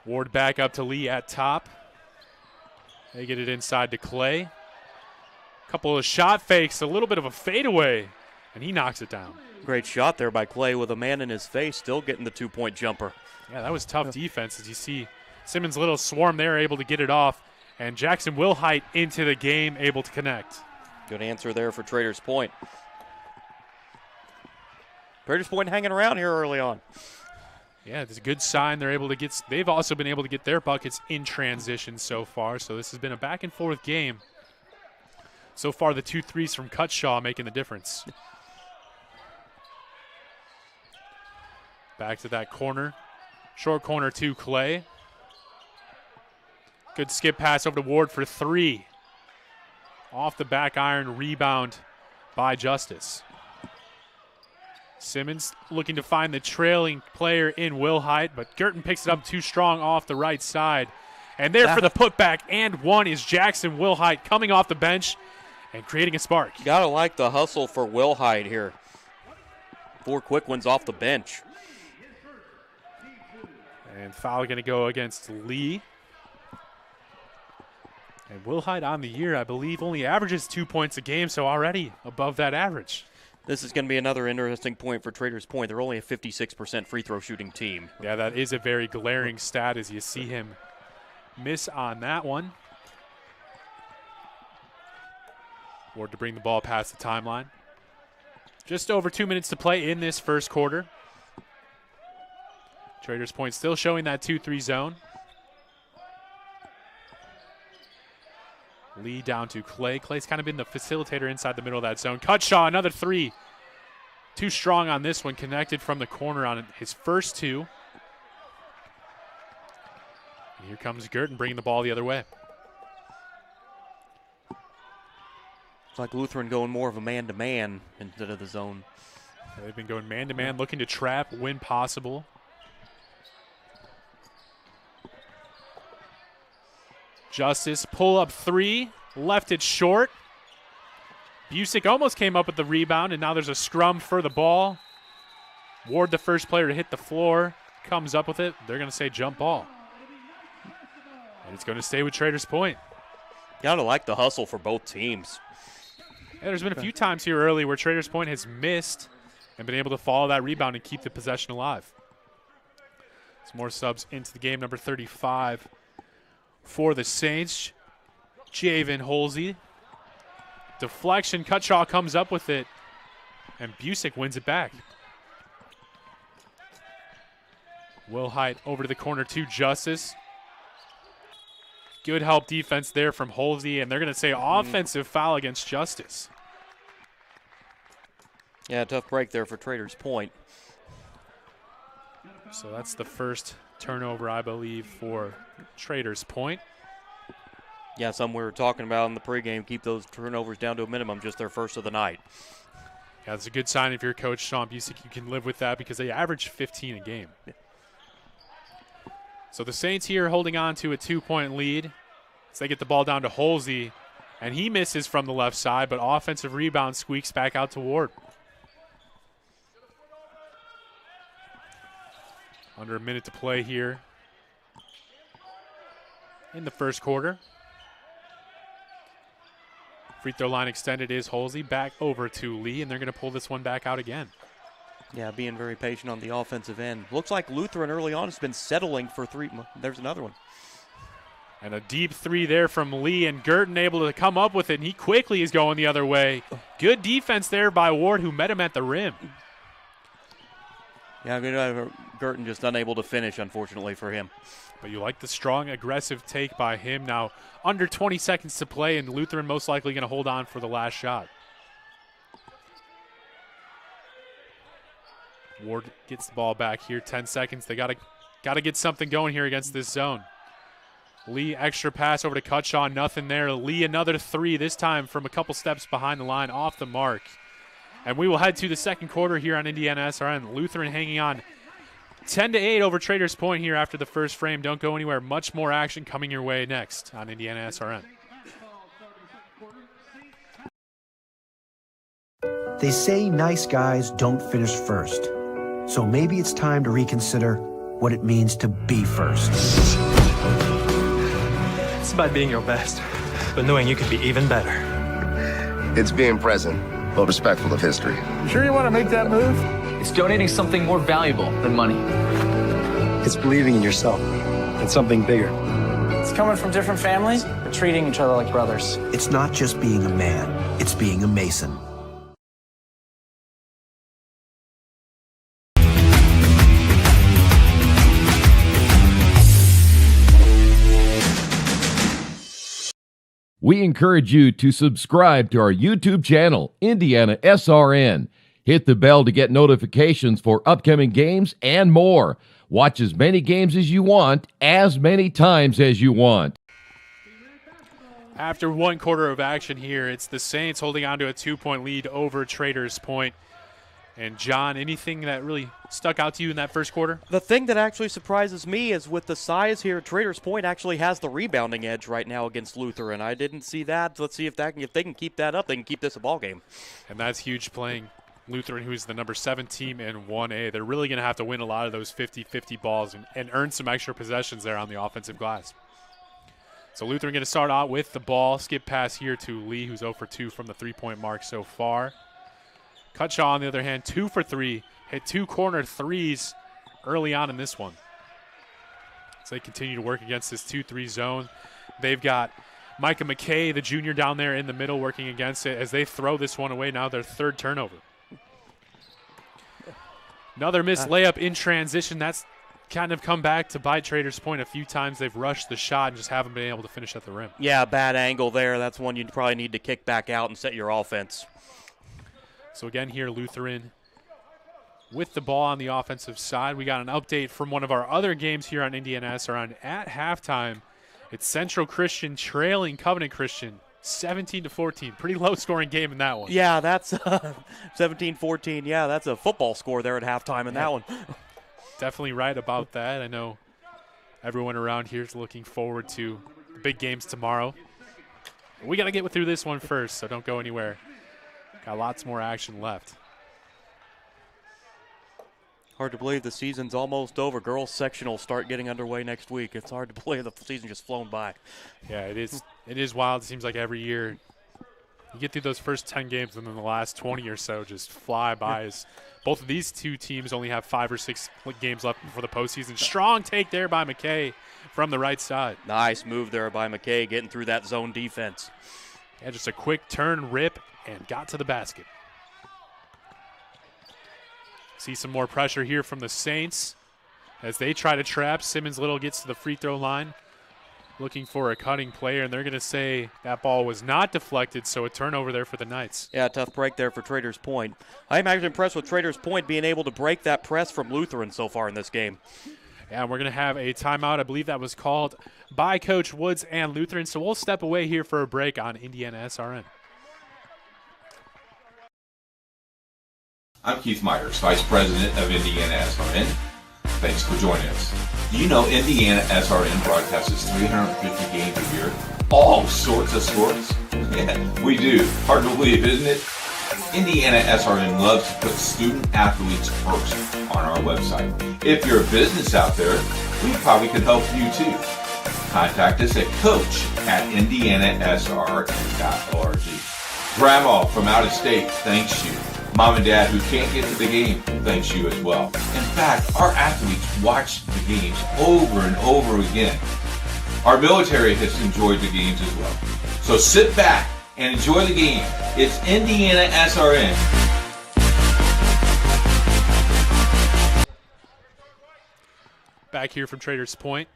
Ward back up to Lee at top. They get it inside to Clay. Couple of shot fakes, a little bit of a fadeaway, and he knocks it down. Great shot there by Clay with a man in his face, still getting the 2-point jumper. Yeah, that was tough defense as you see Simmons' little swarm there, able to get it off, and Jackson Wilhite into the game, able to connect. Good answer there for Traders Point. Traders Point hanging around here early on. Yeah, it's a good sign. They've also been able to get their buckets in transition so far. So this has been a back and forth game. So far, the 2 threes from Cutshaw making the difference. Back to that corner. Short corner to Clay. Good skip pass over to Ward for 3. Off the back iron, rebound by Justice. Simmons looking to find the trailing player in Wilhite, but Girton picks it up too strong off the right side. And there for the putback, and one is Jackson Wilhite coming off the bench and creating a spark. You gotta like the hustle for Wilhite here. 4 quick ones off the bench. And foul going to go against Lee. And Wilhite on the year, I believe, only averages 2 points a game, so already above that average. This is going to be another interesting point for Traders Point. They're only a 56% free throw shooting team. Yeah, that is a very glaring stat as you see him miss on that one. Ward to bring the ball past the timeline. Just over 2 minutes to play in this first quarter. Traders Point still showing that 2-3 zone. Lee down to Clay. Clay's kind of been the facilitator inside the middle of that zone. Cutshaw, another 3. Too strong on this one. Connected from the corner on his first 2. Here comes Girton bringing the ball the other way. It's like Lutheran going more of a man-to-man instead of the zone. They've been going man-to-man, looking to trap when possible. Justice, pull-up three, left it short. Busick almost came up with the rebound, and now there's a scrum for the ball. Ward, the first player to hit the floor, comes up with it. They're going to say jump ball. And it's going to stay with Traders Point. Gotta like the hustle for both teams. Yeah, there's been a few times here early where Traders Point has missed and been able to follow that rebound and keep the possession alive. Some more subs into the game. Number 35 for the Saints, Javen Holsey. Deflection, Cutshaw comes up with it, and Busick wins it back. Will Height over to the corner to Justice. Good help defense there from Holsey, and they're going to say offensive foul against Justice. Yeah, tough break there for Traders Point. So that's the first turnover, I believe, for Traders Point. Yeah, something we were talking about in the pregame, keep those turnovers down to a minimum, just their first of the night. Yeah, it's a good sign if you're Coach Sean Busick. You can live with that because they average 15 a game. So the Saints here holding on to a 2-point lead as they get the ball down to Holsey, and he misses from the left side, but offensive rebound squeaks back out to Ward. Under a minute to play here in the first quarter. Free throw line extended is Holsey. Back over to Lee, and they're going to pull this one back out again. Yeah, being very patient on the offensive end. Looks like Lutheran early on has been settling for three. There's another one. And a deep three there from Lee, and Girton able to come up with it, and he quickly is going the other way. Good defense there by Ward, who met him at the rim. Yeah, good. Girton just unable to finish, unfortunately, for him. But you like the strong, aggressive take by him. Now, under 20 seconds to play, and Lutheran most likely going to hold on for the last shot. Ward gets the ball back here, 10 seconds. They got to get something going here against this zone. Lee, extra pass over to Cutshaw, nothing there. Lee, another three, this time from a couple steps behind the line, off the mark. And we will head to the second quarter here on IndianaSRN. Lutheran hanging on 10-8 over Traders Point here after the first frame. Don't go anywhere. Much more action coming your way next on IndianaSRN. They say nice guys don't finish first. So maybe it's time to reconsider what it means to be first. It's about being your best, but knowing you could be even better. It's being present, but respectful of history. Sure you want to make that move? It's donating something more valuable than money. It's believing in yourself and something bigger. It's coming from different families, but treating each other like brothers. It's not just being a man, it's being a Mason. We encourage you to subscribe to our YouTube channel, IndianaSRN. Hit the bell to get notifications for upcoming games and more. Watch as many games as you want, as many times as you want. After one quarter of action here, it's the Saints holding on to a 2-point lead over Traders Point. And John, anything that really stuck out to you in that first quarter? The thing that actually surprises me is with the size here, Traders Point actually has the rebounding edge right now against Lutheran. I didn't see that. Let's see if they can keep that up. They can keep this a ball game. And that's huge playing Lutheran, who's the number 7 team in 1A. They're really going to have to win a lot of those 50-50 balls and earn some extra possessions there on the offensive glass. So Lutheran going to start out with the ball. Skip pass here to Lee, who's 0 for 2 from the three-point mark so far. Cutshaw, on the other hand, 2 for 3. Hit 2 corner threes early on in this one. So they continue to work against this 2-3 zone. They've got Micah McKay, the junior, down there in the middle working against it as they throw this one away. Now their third turnover. Another missed layup in transition. That's kind of come back to bite Traders Point a few times. They've rushed the shot and just haven't been able to finish at the rim. Yeah, bad angle there. That's one you probably need to kick back out and set your offense. So again here, Lutheran with the ball on the offensive side. We got an update from one of our other games here on IndianaSRN at halftime. It's Central Christian trailing Covenant Christian 17-14. Pretty low-scoring game in that one. Yeah, that's 17-14. Yeah, that's a football score there at halftime in that one. Definitely right about that. I know everyone around here is looking forward to the big games tomorrow. We got to get through this one first, so don't go anywhere. Got lots more action left. Hard to believe the season's almost over. Girls sectional start getting underway next week. It's hard to believe the season just flown by. Yeah, it is. It is wild. It seems like every year you get through those first 10 games, and then the last 20 or so just fly by. As both of these two teams only have 5 or 6 games left before the postseason. Strong take there by McKay from the right side. Nice move there by McKay, getting through that zone defense. Yeah, just a quick turn, rip, and got to the basket. See some more pressure here from the Saints as they try to trap. Simmons Little gets to the free throw line looking for a cutting player, and they're going to say that ball was not deflected, so a turnover there for the Knights. Yeah, tough break there for Traders Point. I'm actually impressed with Traders Point being able to break that press from Lutheran so far in this game. Yeah, we're going to have a timeout. I believe that was called by Coach Woods and Lutheran, so we'll step away here for a break on IndianaSRN. I'm Keith Myers, Vice President of IndianaSRN. Thanks for joining us. Do you know IndianaSRN broadcasts 350 games a year? All sorts of sports? Yeah, we do. Hard to believe, isn't it? IndianaSRN loves to put student athletes first on our website. If you're a business out there, we probably could help you too. Contact us at coach@IndianaSRN.org. Grandma from out of state thanks you. Mom and Dad who can't get to the game thanks you as well. In fact, our athletes watch the games over and over again. Our military has enjoyed the games as well. So sit back and enjoy the game. It's IndianaSRN. Back here from Traders Point.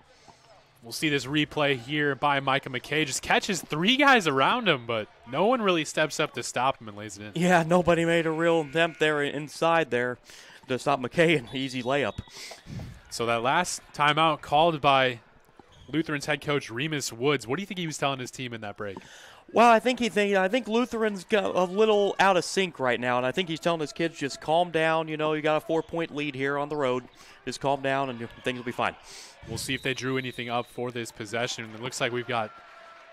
We'll see this replay here by Micah McKay. Just catches 3 guys around him, but no one really steps up to stop him and lays it in. Yeah, nobody made a real attempt there inside there to stop McKay. An easy layup. So that last timeout called by Lutheran's head coach Remus Woods. What do you think he was telling his team in that break? Well, I think Lutheran's got a little out of sync right now, and I think he's telling his kids just calm down. You know, you got a 4-point lead here on the road. Just calm down, and things will be fine. We'll see if they drew anything up for this possession. It looks like we've got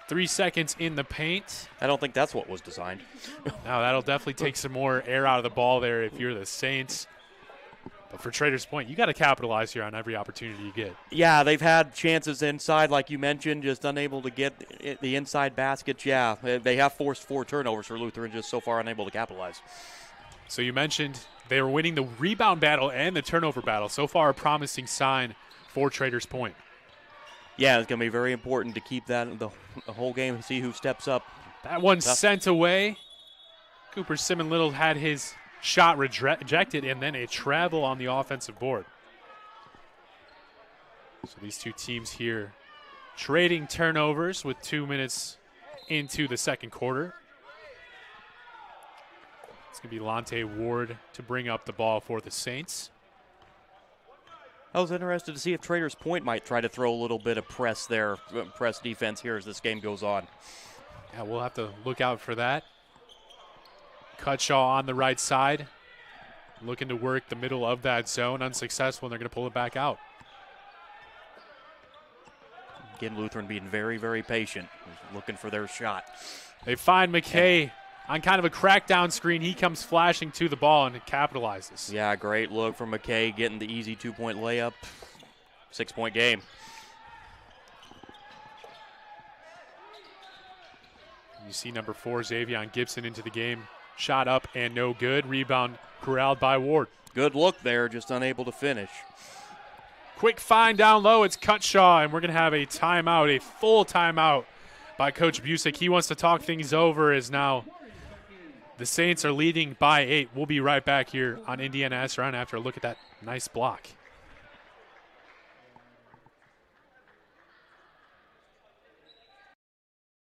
3 seconds in the paint. I don't think that's what was designed. Now that'll definitely take some more air out of the ball there if you're the Saints. But for Traders Point, you got to capitalize here on every opportunity you get. Yeah, they've had chances inside, like you mentioned, just unable to get the inside baskets. Yeah, they have forced 4 turnovers for Lutheran, just so far unable to capitalize. So you mentioned they were winning the rebound battle and the turnover battle. So far, a promising sign for Traders Point. Yeah, it's going to be very important to keep that the whole game and see who steps up. That one sent away. Cooper Simmons Little had his shot rejected, and then a travel on the offensive board. So these two teams here trading turnovers with 2 minutes into the second quarter. It's going to be Lonte Ward to bring up the ball for the Saints. I was interested to see if Traders Point might try to throw a little bit of press there, press defense here as this game goes on. Yeah, we'll have to look out for that. Cutshaw on the right side, looking to work the middle of that zone. Unsuccessful, and they're going to pull it back out. Again, Lutheran being very, very patient, looking for their shot. They find McKay on kind of a crackdown screen. He comes flashing to the ball and it capitalizes. Yeah, great look from McKay, getting the easy 2-point layup. 6-point game. You see number 4, Xavion Gibson, into the game. Shot up and no good. Rebound corralled by Ward. Good look there, just unable to finish. Quick find down low. It's Cutshaw, and we're going to have a timeout, a full timeout by Coach Busick. He wants to talk things over as now the Saints are leading by 8. We'll be right back here on IndianaSRN after a look at that nice block.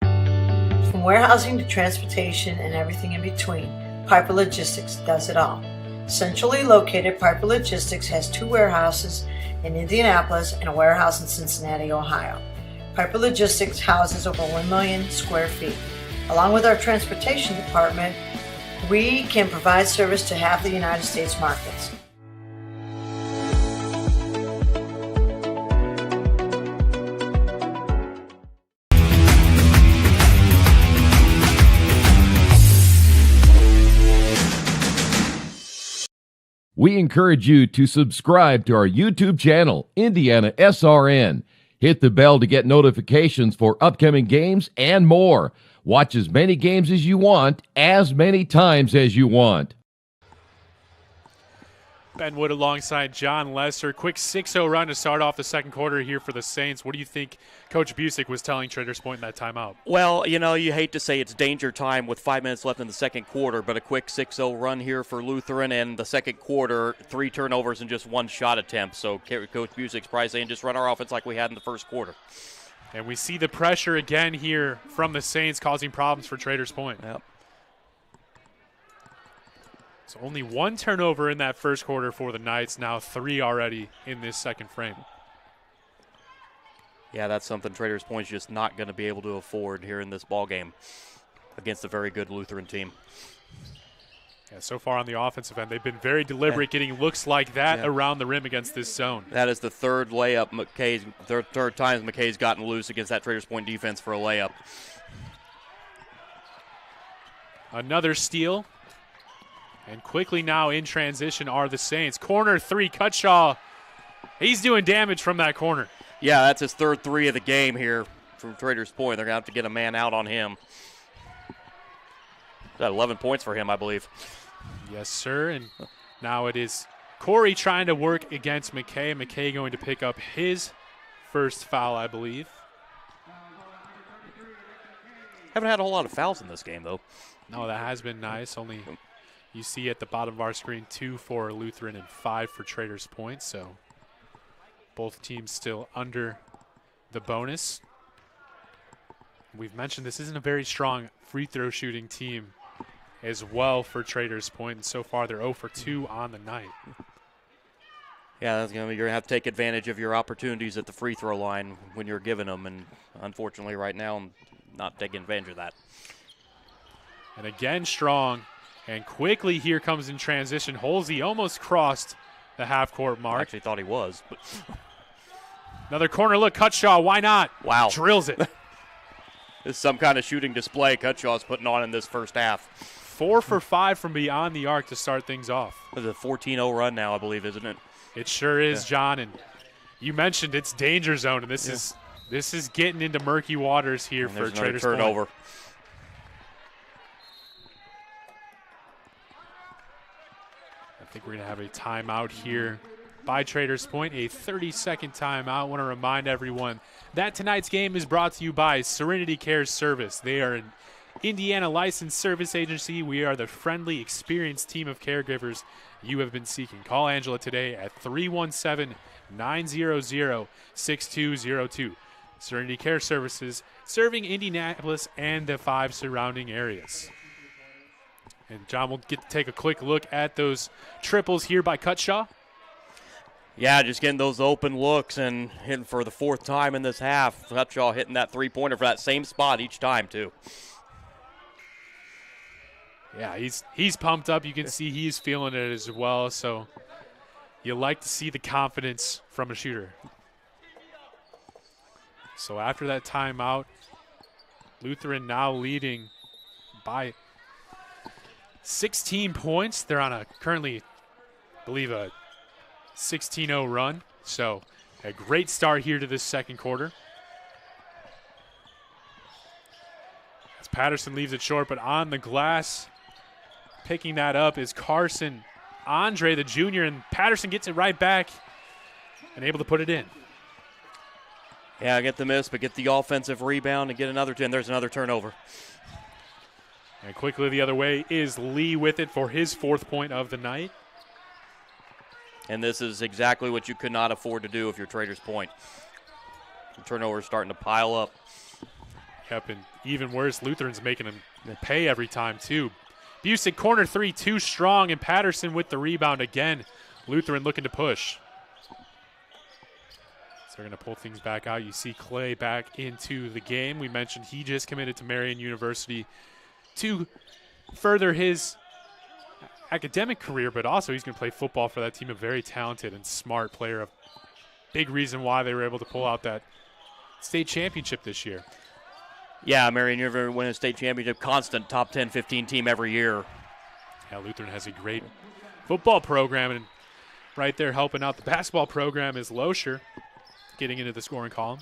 From warehousing to transportation and everything in between, Piper Logistics does it all. Centrally located, Piper Logistics has 2 warehouses in Indianapolis and a warehouse in Cincinnati, Ohio. Piper Logistics houses over 1 million square feet. Along with our transportation department, we can provide service to half the United States markets. We encourage you to subscribe to our YouTube channel, IndianaSRN. Hit the bell to get notifications for upcoming games and more. Watch as many games as you want, as many times as you want. Ben Wood alongside John Lesser. Quick 6-0 run to start off the second quarter here for the Saints. What do you think Coach Busick was telling Traders Point in that timeout? Well, you hate to say it's danger time with 5 minutes left in the second quarter, but a quick 6-0 run here for Lutheran, and the second quarter, 3 turnovers and just 1 shot attempt. So Coach Busick's probably saying just run our offense like we had in the first quarter. And we see the pressure again here from the Saints causing problems for Traders Point. Yep. So only 1 turnover in that first quarter for the Knights, now 3 already in this second frame. Yeah, that's something Traders Point's just not going to be able to afford here in this ballgame against a very good Lutheran team. Yeah, so far on the offensive end, they've been very deliberate getting looks like that around the rim against this zone. That is the third layup third time McKay's gotten loose against that Traders Point defense for a layup. Another steal. And quickly now in transition are the Saints. Corner 3, Cutshaw. He's doing damage from that corner. Yeah, that's his third 3 of the game here from Traders Point. They're going to have to get a man out on him. That's 11 points for him, I believe. Yes, sir. And now it is Corey trying to work against McKay. McKay going to pick up his first foul, I believe. Haven't had a whole lot of fouls in this game, though. No, that has been nice. Only you see at the bottom of our screen 2 for Lutheran and 5 for Traders Point. So both teams still under the bonus. We've mentioned this isn't a very strong free throw shooting team as well for Traders Point, and so far they're 0 for 2 on the night. Yeah, that's you're going to have to take advantage of your opportunities at the free throw line when you're given them, and unfortunately right now I'm not taking advantage of that. And again strong, and quickly here comes in transition. Holsey almost crossed the half-court mark. I actually thought he was. But another corner look, Cutshaw, why not? Wow. Drills it. This is some kind of shooting display Cutshaw's putting on in this first half. 4 for 5 from beyond the arc to start things off. It's a 14-0 run now, I believe, isn't it? It sure is, John. And you mentioned it's danger zone, and this is getting into murky waters here for Traders Point. Turnover. I think we're going to have a timeout here by Traders Point, a 30-second timeout. I want to remind everyone that tonight's game is brought to you by Serenity Care Service. They are an Indiana licensed service agency. We are the friendly, experienced team of caregivers you have been seeking. Call Angela today at 317-900-6202. Serenity Care Services, serving Indianapolis and the 5 surrounding areas. And John will get to take a quick look at those triples here by Cutshaw. Yeah, just getting those open looks and hitting for the 4th time in this half. Cutshaw hitting that 3-pointer for that same spot each time, too. Yeah, he's pumped up. You can see he's feeling it as well. So you like to see the confidence from a shooter. So after that timeout, Lutheran now leading by 16 points. They're on a currently, I believe, a 16-0 run. So a great start here to this second quarter. As Patterson leaves it short, but on the glass, picking that up is Carson Andre, the junior, and Patterson gets it right back and able to put it in. Yeah, get the miss, but get the offensive rebound and get another 10. There's another turnover. And quickly the other way is Lee with it for his 4th point of the night. And this is exactly what you could not afford to do if you're Traders Point. The turnovers starting to pile up. Yep, and even worse, Lutheran's making them pay every time, too. Busick, corner three, too strong, and Patterson with the rebound again. Lutheran looking to push. So they're going to pull things back out. You see Clay back into the game. We mentioned he just committed to Marian University to further his academic career, but also he's going to play football for that team. A very talented and smart player. A big reason why they were able to pull out that state championship this year. Yeah, Marian University win a state championship, constant top 10, 15 team every year. Yeah, Lutheran has a great football program, and right there helping out the basketball program is Loescher getting into the scoring column.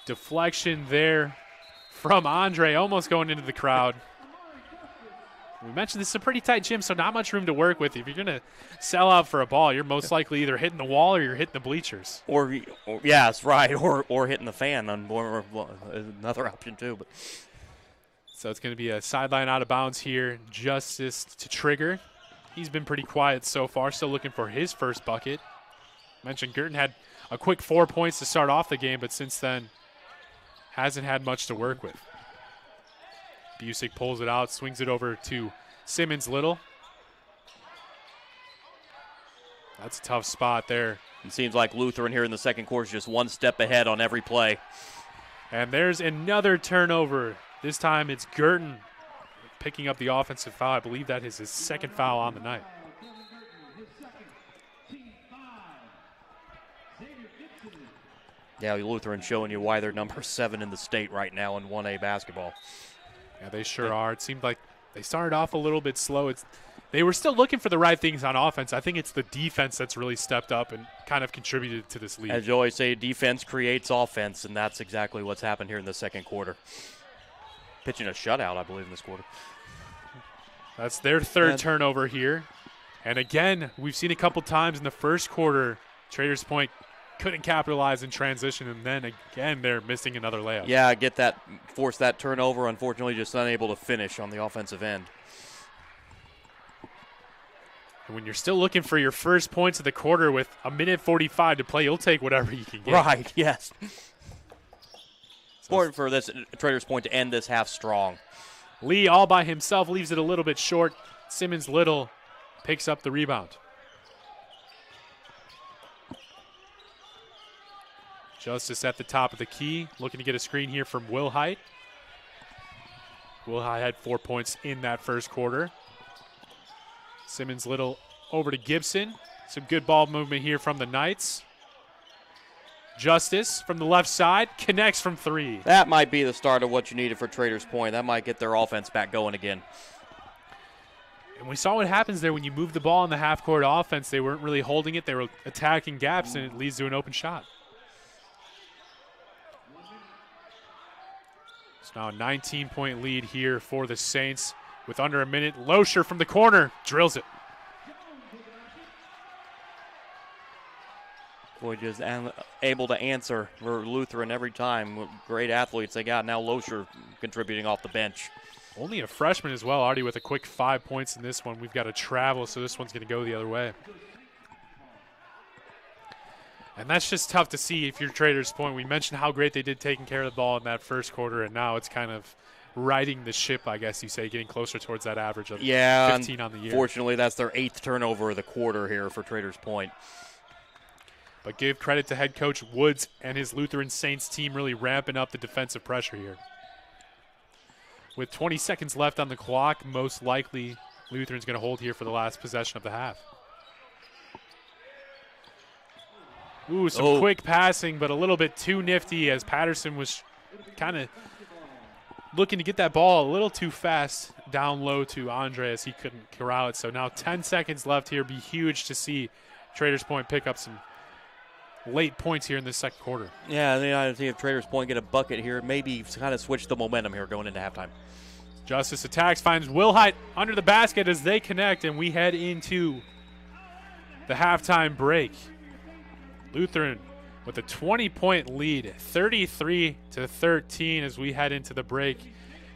Deflection there from Andre, almost going into the crowd. We mentioned this is a pretty tight gym, so not much room to work with. If you're going to sell out for a ball, you're most likely either hitting the wall or you're hitting the bleachers. Or yes, right, or hitting the fan, or another option too. But so it's going to be a sideline out of bounds here. Justice to trigger. He's been pretty quiet so far, still looking for his first bucket. Mentioned Girton had a quick 4 points to start off the game, but since then hasn't had much to work with. Busick pulls it out, swings it over to Simmons Little. That's a tough spot there. It seems like Lutheran here in the second quarter is just one step ahead on every play. And there's another turnover. This time it's Girton picking up the offensive foul. I believe that is his second foul on the night. Yeah, Lutheran showing you why they're number 7 in the state right now in 1A basketball. Yeah, they sure are. It seemed like they started off a little bit slow. They were still looking for the right things on offense. I think it's the defense that's really stepped up and kind of contributed to this lead. As you always say, defense creates offense, and that's exactly what's happened here in the second quarter. Pitching a shutout, I believe, in this quarter. That's their third turnover here. And again, we've seen a couple times in the first quarter, Traders Point couldn't capitalize in transition, and then again they're missing another layup. Yeah, force that turnover. Unfortunately, just unable to finish on the offensive end. And when you're still looking for your first points of the quarter with a minute 45 to play, you'll take whatever you can get. Right, yes. Important for this Traders Point to end this half strong. Lee all by himself leaves it a little bit short. Simmons Little picks up the rebound. Justice at the top of the key, looking to get a screen here from Will Height. Will Height had 4 points in that first quarter. Simmons Little over to Gibson. Some good ball movement here from the Knights. Justice from the left side, connects from 3. That might be the start of what you needed for Traders Point. That might get their offense back going again. And we saw what happens there when you move the ball in the half-court offense. They weren't really holding it. They were attacking gaps, and it leads to an open shot. It's now a 19-point lead here for the Saints with under a minute. Loescher from the corner drills it. Boy, just able to answer for Lutheran every time. Great athletes they got. Now Loescher contributing off the bench. Only a freshman as well, already with a quick 5 points in this one. We've got to travel, so this one's going to go the other way. And that's just tough to see if you're Traders Point. We mentioned how great they did taking care of the ball in that first quarter, and now it's kind of riding the ship, I guess you say, getting closer towards that average of 15 on the year. Fortunately, that's their 8th turnover of the quarter here for Traders Point. But give credit to head coach Woods and his Lutheran Saints team really ramping up the defensive pressure here. With 20 seconds left on the clock, most likely Lutheran's going to hold here for the last possession of the half. Ooh, some quick passing, but a little bit too nifty as Patterson was kind of looking to get that ball a little too fast down low to Andre as he couldn't corral it. So now 10 seconds left here. Be huge to see Traders Point pick up some late points here in the second quarter. Yeah, I see if Traders Point get a bucket here, maybe kind of switch the momentum here going into halftime. Justice attacks, finds Will Height under the basket as they connect, and we head into the halftime break. Lutheran with a 20-point lead, 33-13 as we head into the break.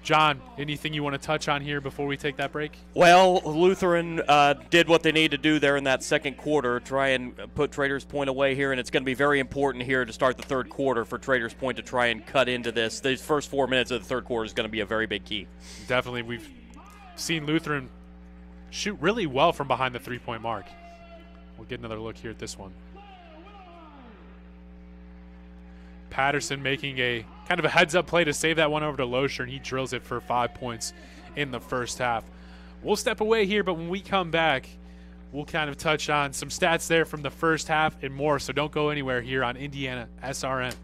John, anything you want to touch on here before we take that break? Well, Lutheran did what they need to do there in that second quarter, try and put Traders Point away here, and it's going to be very important here to start the third quarter for Traders Point to try and cut into this. These first 4 minutes of the third quarter is going to be a very big key. Definitely. We've seen Lutheran shoot really well from behind the three-point mark. We'll get another look here at this one. Patterson making a kind of a heads-up play to save that one over to Loescher, and he drills it for 5 points in the first half. We'll step away here, but when we come back, we'll kind of touch on some stats there from the first half and more, so don't go anywhere here on Indiana SRN.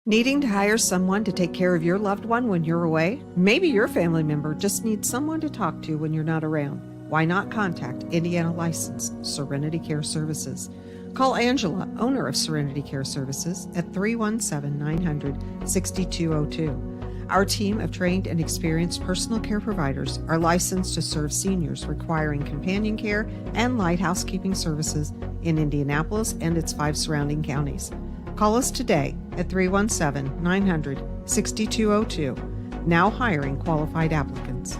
Needing to hire someone to take care of your loved one when you're away? Maybe your family member just needs someone to talk to when you're not around. Why not contact Indiana licensed Serenity Care Services? Call Angela, owner of Serenity Care Services, at 317-900-6202. Our team of trained and experienced personal care providers are licensed to serve seniors requiring companion care and light housekeeping services in Indianapolis and its 5 surrounding counties. Call us today at 317-900-6202. Now hiring qualified applicants.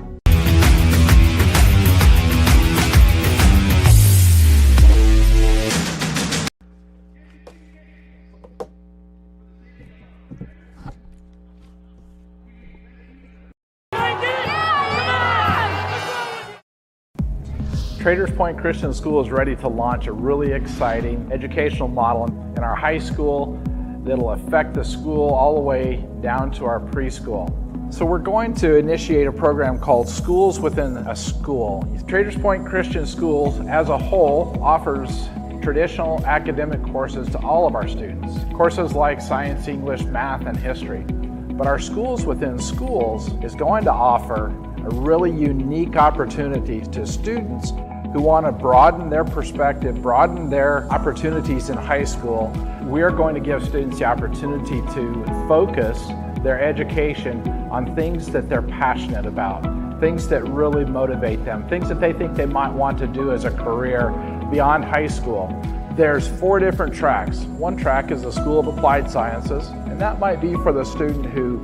Traders Point Christian School is ready to launch a really exciting educational model in our high school that'll affect the school all the way down to our preschool. So we're going to initiate a program called Schools Within a School. Traders Point Christian Schools as a whole offers traditional academic courses to all of our students. Courses like science, English, math, and history. But our Schools Within Schools is going to offer a really unique opportunity to students who want to broaden their perspective, broaden their opportunities in high school. We are going to give students the opportunity to focus their education on things that they're passionate about, things that really motivate them, things that they think they might want to do as a career beyond high school. There's 4 different tracks. One track is the School of Applied Sciences, and that might be for the student who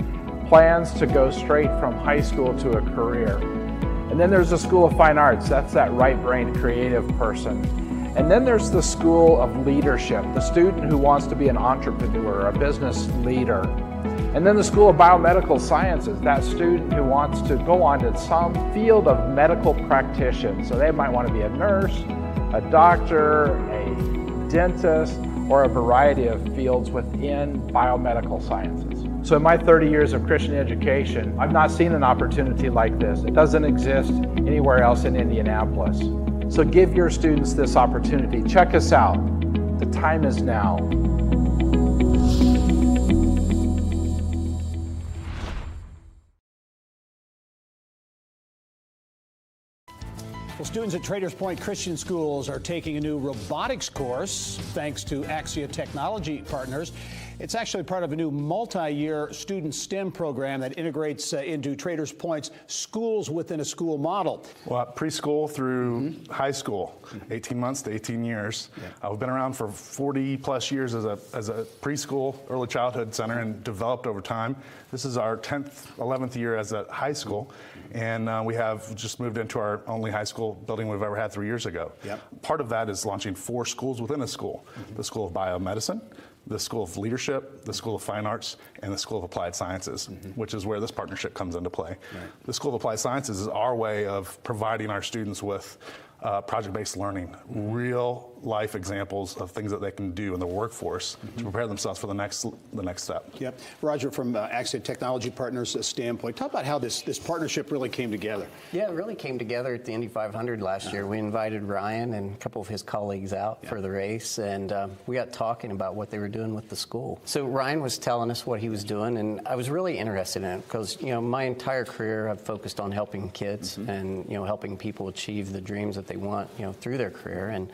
plans to go straight from high school to a career. And then there's the School of Fine Arts. That's that right-brained creative person. And then there's the School of Leadership, the student who wants to be an entrepreneur, a business leader. And then the School of Biomedical Sciences, that student who wants to go on to some field of medical practitioner. So they might want to be a nurse, a doctor, a dentist, or a variety of fields within biomedical sciences. So in my 30 years of Christian education, I've not seen an opportunity like this. It doesn't exist anywhere else in Indianapolis. So give your students this opportunity. Check us out. The time is now. Well, students at Traders Point Christian Schools are taking a new robotics course thanks to IHSAA Technology Partners. It's actually part of a new multi-year student STEM program that integrates into Traders Point's Schools Within a School model. Well, preschool through high school, 18 months to 18 years. Yeah. We've been around for 40 plus years as a preschool, early childhood center and developed over time. This is our 10th, 11th year as a high school. And we have just moved into our only high school building we've ever had 3 years ago. Yep. Part of that is launching 4 schools within a school. The School of Biomedicine, the School of Leadership, the School of Fine Arts, and the School of Applied Sciences, which is where this partnership comes into play. Right. The School of Applied Sciences is our way of providing our students with project-based learning, real life examples of things that they can do in the workforce to prepare themselves for the next step. Yep. Roger, from IHSAA Technology Partners standpoint, talk about how this partnership really came together. Yeah, it really came together at the Indy 500 last year. We invited Ryan and a couple of his colleagues out for the race, and we got talking about what they were doing with the school. So Ryan was telling us what he was doing, and I was really interested in it because, you know, my entire career I've focused on helping kids and, you know, helping people achieve the dreams that they want, you know, through their career. And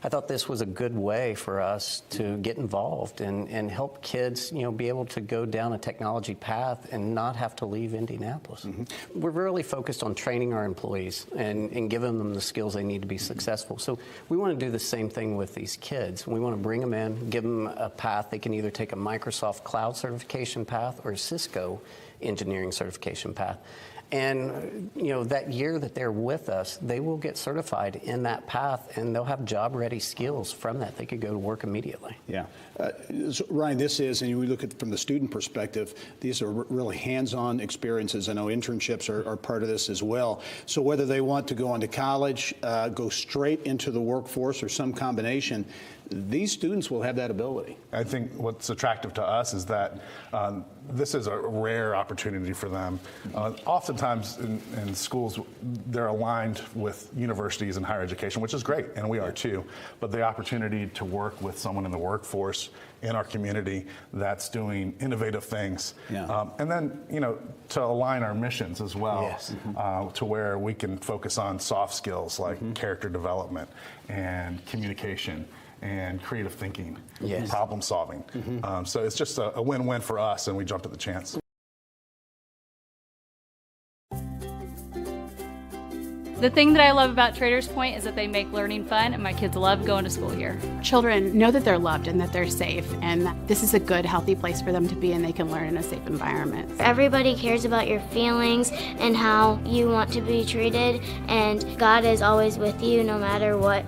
I thought this was a good way for us to get involved and help kids, be able to go down a technology path and not have to leave Indianapolis. We're really focused on training our employees and giving them the skills they need to be successful. So we want to do the same thing with these kids. We want to bring them in, give them a path. They can either take a Microsoft Cloud certification path or a Cisco engineering certification path. And, that year that they're with us, they will get certified in that path, and they'll have job-ready skills from that. They could go to work immediately. Yeah. So Ryan, this is, and we look at it from the student perspective, these are really hands-on experiences. I know internships are part of this as well. So whether they want to go on to college, go straight into the workforce, or some combination, these students will have that ability. I think what's attractive to us is that this is a rare opportunity for them. Oftentimes in schools, they're aligned with universities and higher education, which is great, and we are too. But the opportunity to work with someone in the workforce in our community that's doing innovative things. Yeah. And then, to align our missions as well, yes. To where we can focus on soft skills like character development and communication and creative thinking, yes. problem solving. So it's just a win-win for us, and we jumped at the chance. The thing that I love about Traders Point is that they make learning fun, and my kids love going to school here. Children know that they're loved and that they're safe, and this is a good, healthy place for them to be, and they can learn in a safe environment. Everybody cares about your feelings and how you want to be treated, and God is always with you no matter what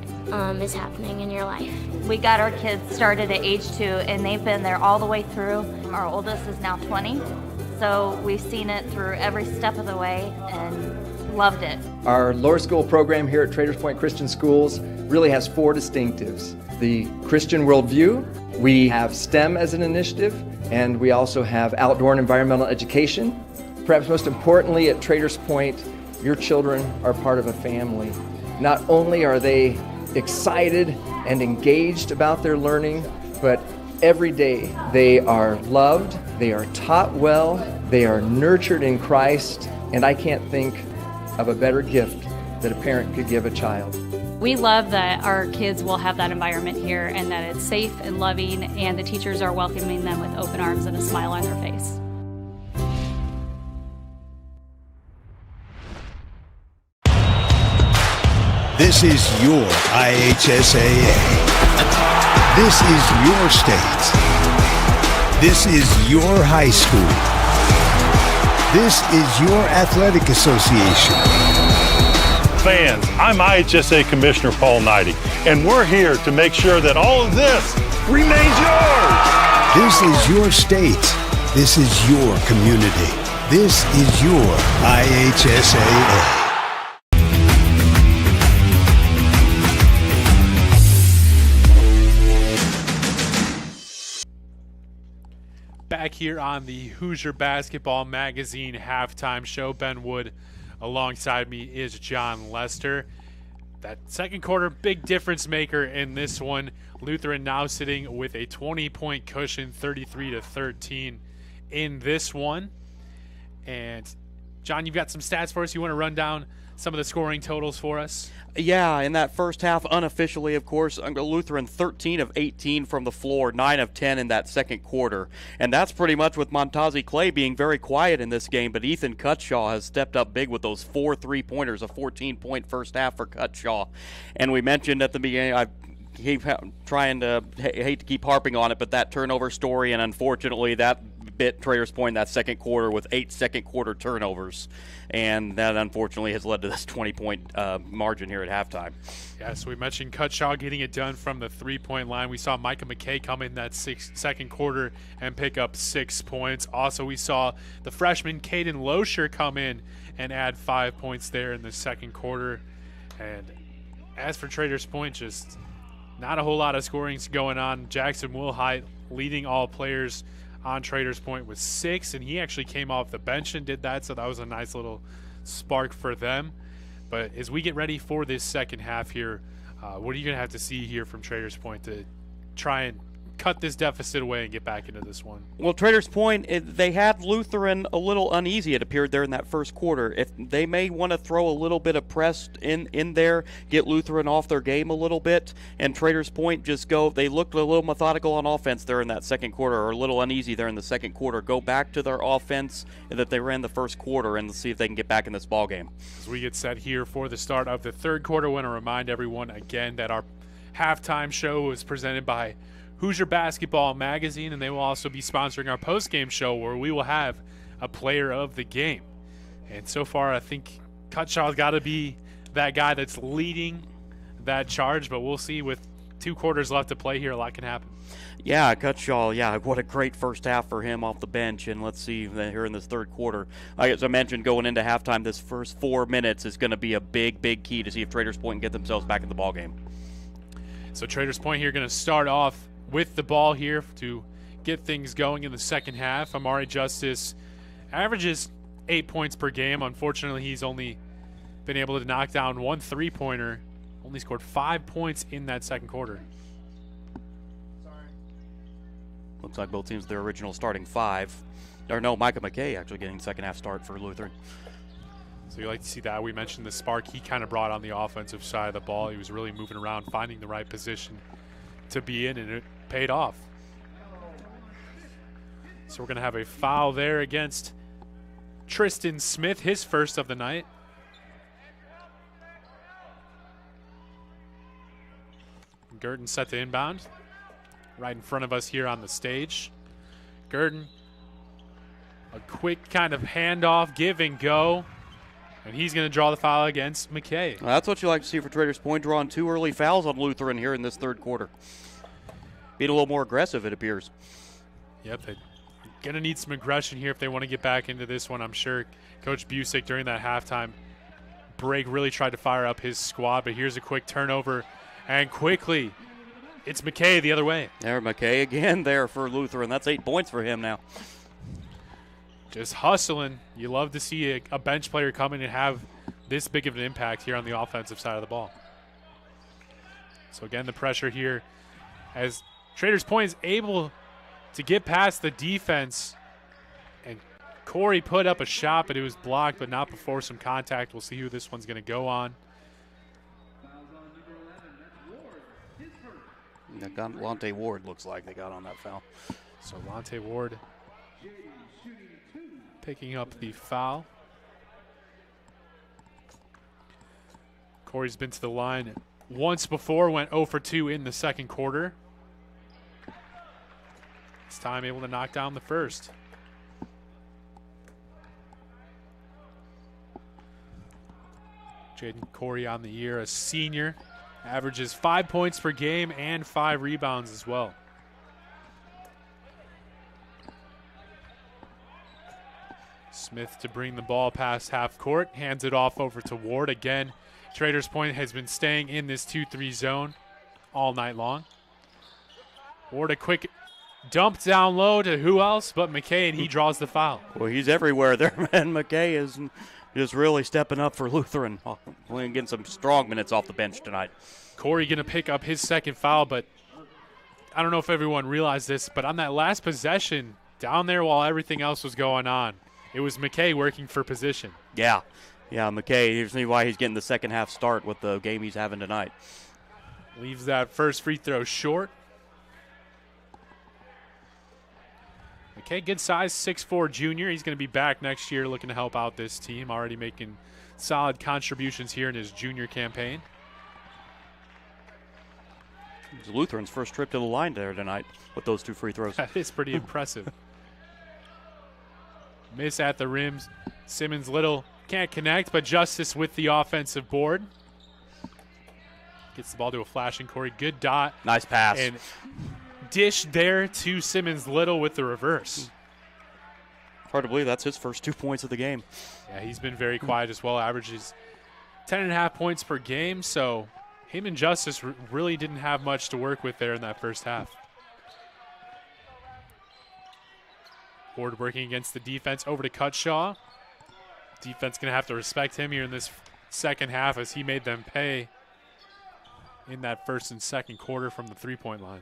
is happening in your life. We got our kids started at age 2, and they've been there all the way through. Our oldest is now 20, so we've seen it through every step of the way and loved it. Our lower school program here at Traders Point Christian Schools really has 4 distinctives. The Christian worldview, we have STEM as an initiative, and we also have outdoor and environmental education. Perhaps most importantly, at Traders Point, your children are part of a family. Not only are they excited and engaged about their learning, but every day they are loved, they are taught well, they are nurtured in Christ, and I can't think of a better gift that a parent could give a child. We love that our kids will have that environment here and that it's safe and loving, and the teachers are welcoming them with open arms and a smile on their face. This is your IHSAA. This is your state. This is your high school. This is your athletic association. Fans, I'm IHSAA Commissioner Paul Knighty, and we're here to make sure that all of this remains yours. This is your state. This is your community. This is your IHSAA. Back here on the Hoosier Basketball Magazine halftime show, Ben Wood alongside me is John Lester. That second quarter, big difference maker in this one. Lutheran now sitting with a 20-point cushion, 33-13 in this one. And John, you've got some stats for us. You want to run down some of the scoring totals for us? Yeah, in that first half, unofficially, of course, Lutheran 13 of 18 from the floor, 9 of 10 in that second quarter. And that's pretty much with Montazi Clay being very quiet in this game, but Ethan Cutshaw has stepped up big with those 4 3-pointers, a 14-point first half for Cutshaw. And we mentioned at the beginning, I hate to keep harping on it, but that turnover story, and unfortunately that bit Traders Point that second quarter with 8 second quarter turnovers, and that unfortunately has led to this 20-point margin here at halftime. Yeah, so we mentioned Cutshaw getting it done from the 3-point line. We saw Micah McKay come in that second quarter and pick up 6 points. Also, we saw the freshman Caden Loescher come in and add 5 points there in the second quarter. And as for Traders Point, just not a whole lot of scoring going on. Jackson Wilhite leading all players on Traders Point with 6, and he actually came off the bench and did that, so that was a nice little spark for them. But as we get ready for this second half here, what are you going to have to see here from Traders Point to try and cut this deficit away and get back into this one. Well, Traders Point, they had Lutheran a little uneasy, it appeared, there in that first quarter. If they may want to throw a little bit of press in there, get Lutheran off their game a little bit, and Traders Point just they looked a little methodical on offense there in that second quarter, or a little uneasy there in the second quarter. Go back to their offense that they ran the first quarter and see if they can get back in this ball game. As we get set here for the start of the third quarter, I want to remind everyone again that our halftime show was presented by Hoosier Basketball Magazine, and they will also be sponsoring our post-game show where we will have a player of the game. And so far, I think Cutshaw's got to be that guy that's leading that charge, but we'll see. With 2 quarters left to play here, a lot can happen. Yeah, Cutshaw, what a great first half for him off the bench, and let's see here in this third quarter. As I mentioned, going into halftime, this first 4 minutes is going to be a big, big key to see if Traders Point can get themselves back in the ball game. So Traders Point here going to start off with the ball here to get things going in the second half. Amari Justice averages 8 points per game. Unfortunately, he's only been able to knock down 1 3-pointer. Only scored 5 points in that second quarter. Looks like both teams, their original starting 5. Or no, Micah McKay actually getting second half start for Lutheran. So you like to see that. We mentioned the spark he kind of brought on the offensive side of the ball. He was really moving around, finding the right position to be in, and it paid off. So we're going to have a foul there against Tristan Smith, his first of the night. Gurdon set to inbound. Right in front of us here on the stage. Gurdon, a quick kind of handoff, give and go. And he's going to draw the foul against McKay. Well, that's what you like to see for Traders Point, drawing 2 early fouls on Lutheran here in this third quarter. Being a little more aggressive, it appears. Yep, they're going to need some aggression here if they want to get back into this one. I'm sure Coach Busick during that halftime break really tried to fire up his squad, but here's a quick turnover, and quickly it's McKay the other way. There, McKay again there for Lutheran. That's 8 points for him now. Just hustling. You love to see a bench player come in and have this big of an impact here on the offensive side of the ball. So again, the pressure here as Traders Point is able to get past the defense, and Corey put up a shot, but it was blocked, but not before some contact. We'll see who this one's going to go on. Lonte Ward looks like they got on that foul. So Lonte Ward picking up the foul. Corey's been to the line once before, went 0 for 2 in the second quarter. This time able to knock down the first. Jaden Corey on the year, a senior, averages 5 points per game and 5 rebounds as well. Smith to bring the ball past half court, hands it off over to Ward. Again, Traders Point has been staying in this 2-3 zone all night long. Ward a quick dump down low to who else but McKay, and he draws the foul. Well, he's everywhere there, man. McKay is just really stepping up for Lutheran. Getting some strong minutes off the bench tonight. Corey going to pick up his second foul, but I don't know if everyone realized this, but on that last possession, down there while everything else was going on, it was McKay working for position. Yeah, McKay, here's why he's getting the second half start with the game he's having tonight. Leaves that first free throw short. McKay, good size, 6'4" junior. He's going to be back next year looking to help out this team, already making solid contributions here in his junior campaign. It was Lutheran's first trip to the line there tonight with those 2 free throws. That is pretty impressive. Miss at the rims. Simmons Little can't connect, but Justice with the offensive board. Gets the ball to a flashing Corey. Good dot. Nice pass. And dish there to Simmons Little with the reverse. Hard to believe that's his first 2 points of the game. Yeah, he's been very quiet as well. Averages 10.5 points per game, so him and Justice really didn't have much to work with there in that first half. Ward working against the defense over to Cutshaw. Defense going to have to respect him here in this second half as he made them pay in that first and second quarter from the 3-point line.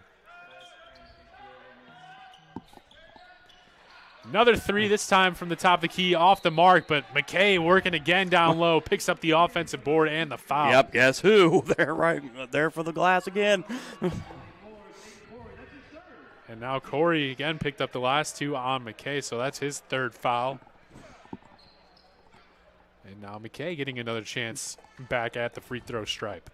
Another three, this time from the top of the key, off the mark, but McKay working again down low, picks up the offensive board and the foul. Yep, guess who? They're right there for the glass again. And now Corey again picked up the last two on McKay, so that's his third foul. And now McKay getting another chance back at the free throw stripe.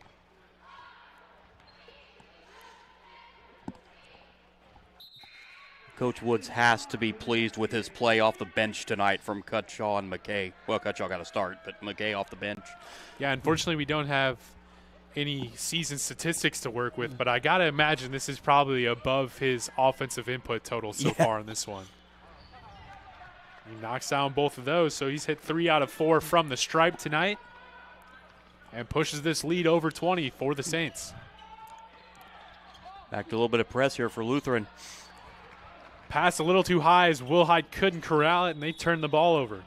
Coach Woods has to be pleased with his play off the bench tonight from Cutshaw and McKay. Well, Cutshaw got to start, but McKay off the bench. Yeah, unfortunately we don't have any season statistics to work with, but I got to imagine this is probably above his offensive input total so far in this one. He knocks down both of those, so he's hit 3 out of 4 from the stripe tonight and pushes this lead over 20 for the Saints. Back to a little bit of press here for Lutheran. Pass a little too high as Wilhite couldn't corral it, and they turned the ball over.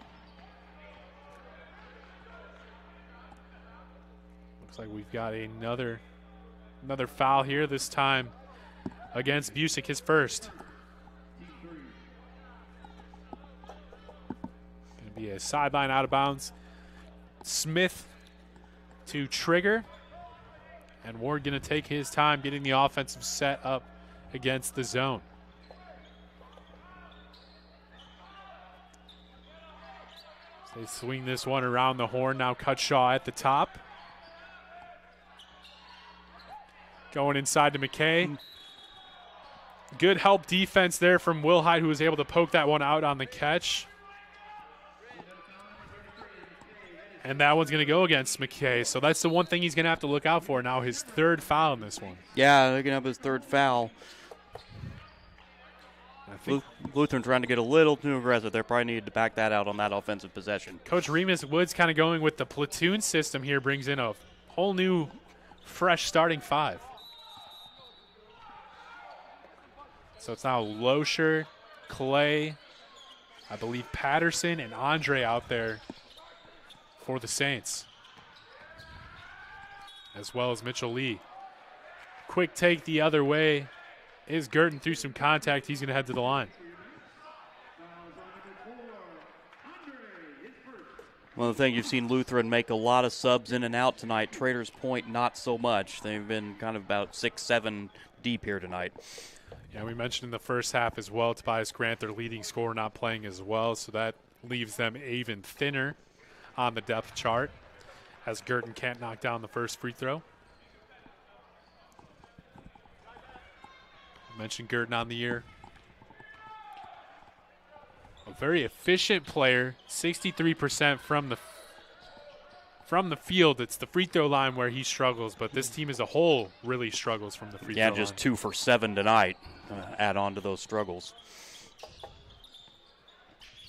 Looks like we've got another foul here, this time against Busick, his first. Going to be a sideline out of bounds. Smith to trigger, and Ward going to take his time getting the offensive set up against the zone. They swing this one around the horn. Now Cutshaw at the top. Going inside to McKay. Good help defense there from Wilhite, who was able to poke that one out on the catch. And that one's going to go against McKay. So that's the one thing he's going to have to look out for now, his third foul in this one. Yeah, they're going to have his third foul. Lutheran trying to get a little too aggressive. They probably needed to back that out on that offensive possession. Coach Remus Woods kind of going with the platoon system here, brings in a whole new, fresh starting 5. So it's now Loescher, Clay, I believe Patterson, and Andre out there for the Saints, as well as Mitchell Lee. Quick take the other way. Is Girton through some contact? He's going to head to the line. Well, the thing you've seen Lutheran make a lot of subs in and out tonight. Traders Point, not so much. They've been kind of about 6-7 deep here tonight. Yeah, we mentioned in the first half as well, Tobias Grant, their leading scorer, not playing as well, so that leaves them even thinner on the depth chart as Girton can't knock down the first free throw. I mentioned Girton on the year. A very efficient player, 63% from the field. It's the free throw line where he struggles, but this team as a whole really struggles from the free throw line. Yeah, just 2 for 7 tonight. Add on to those struggles.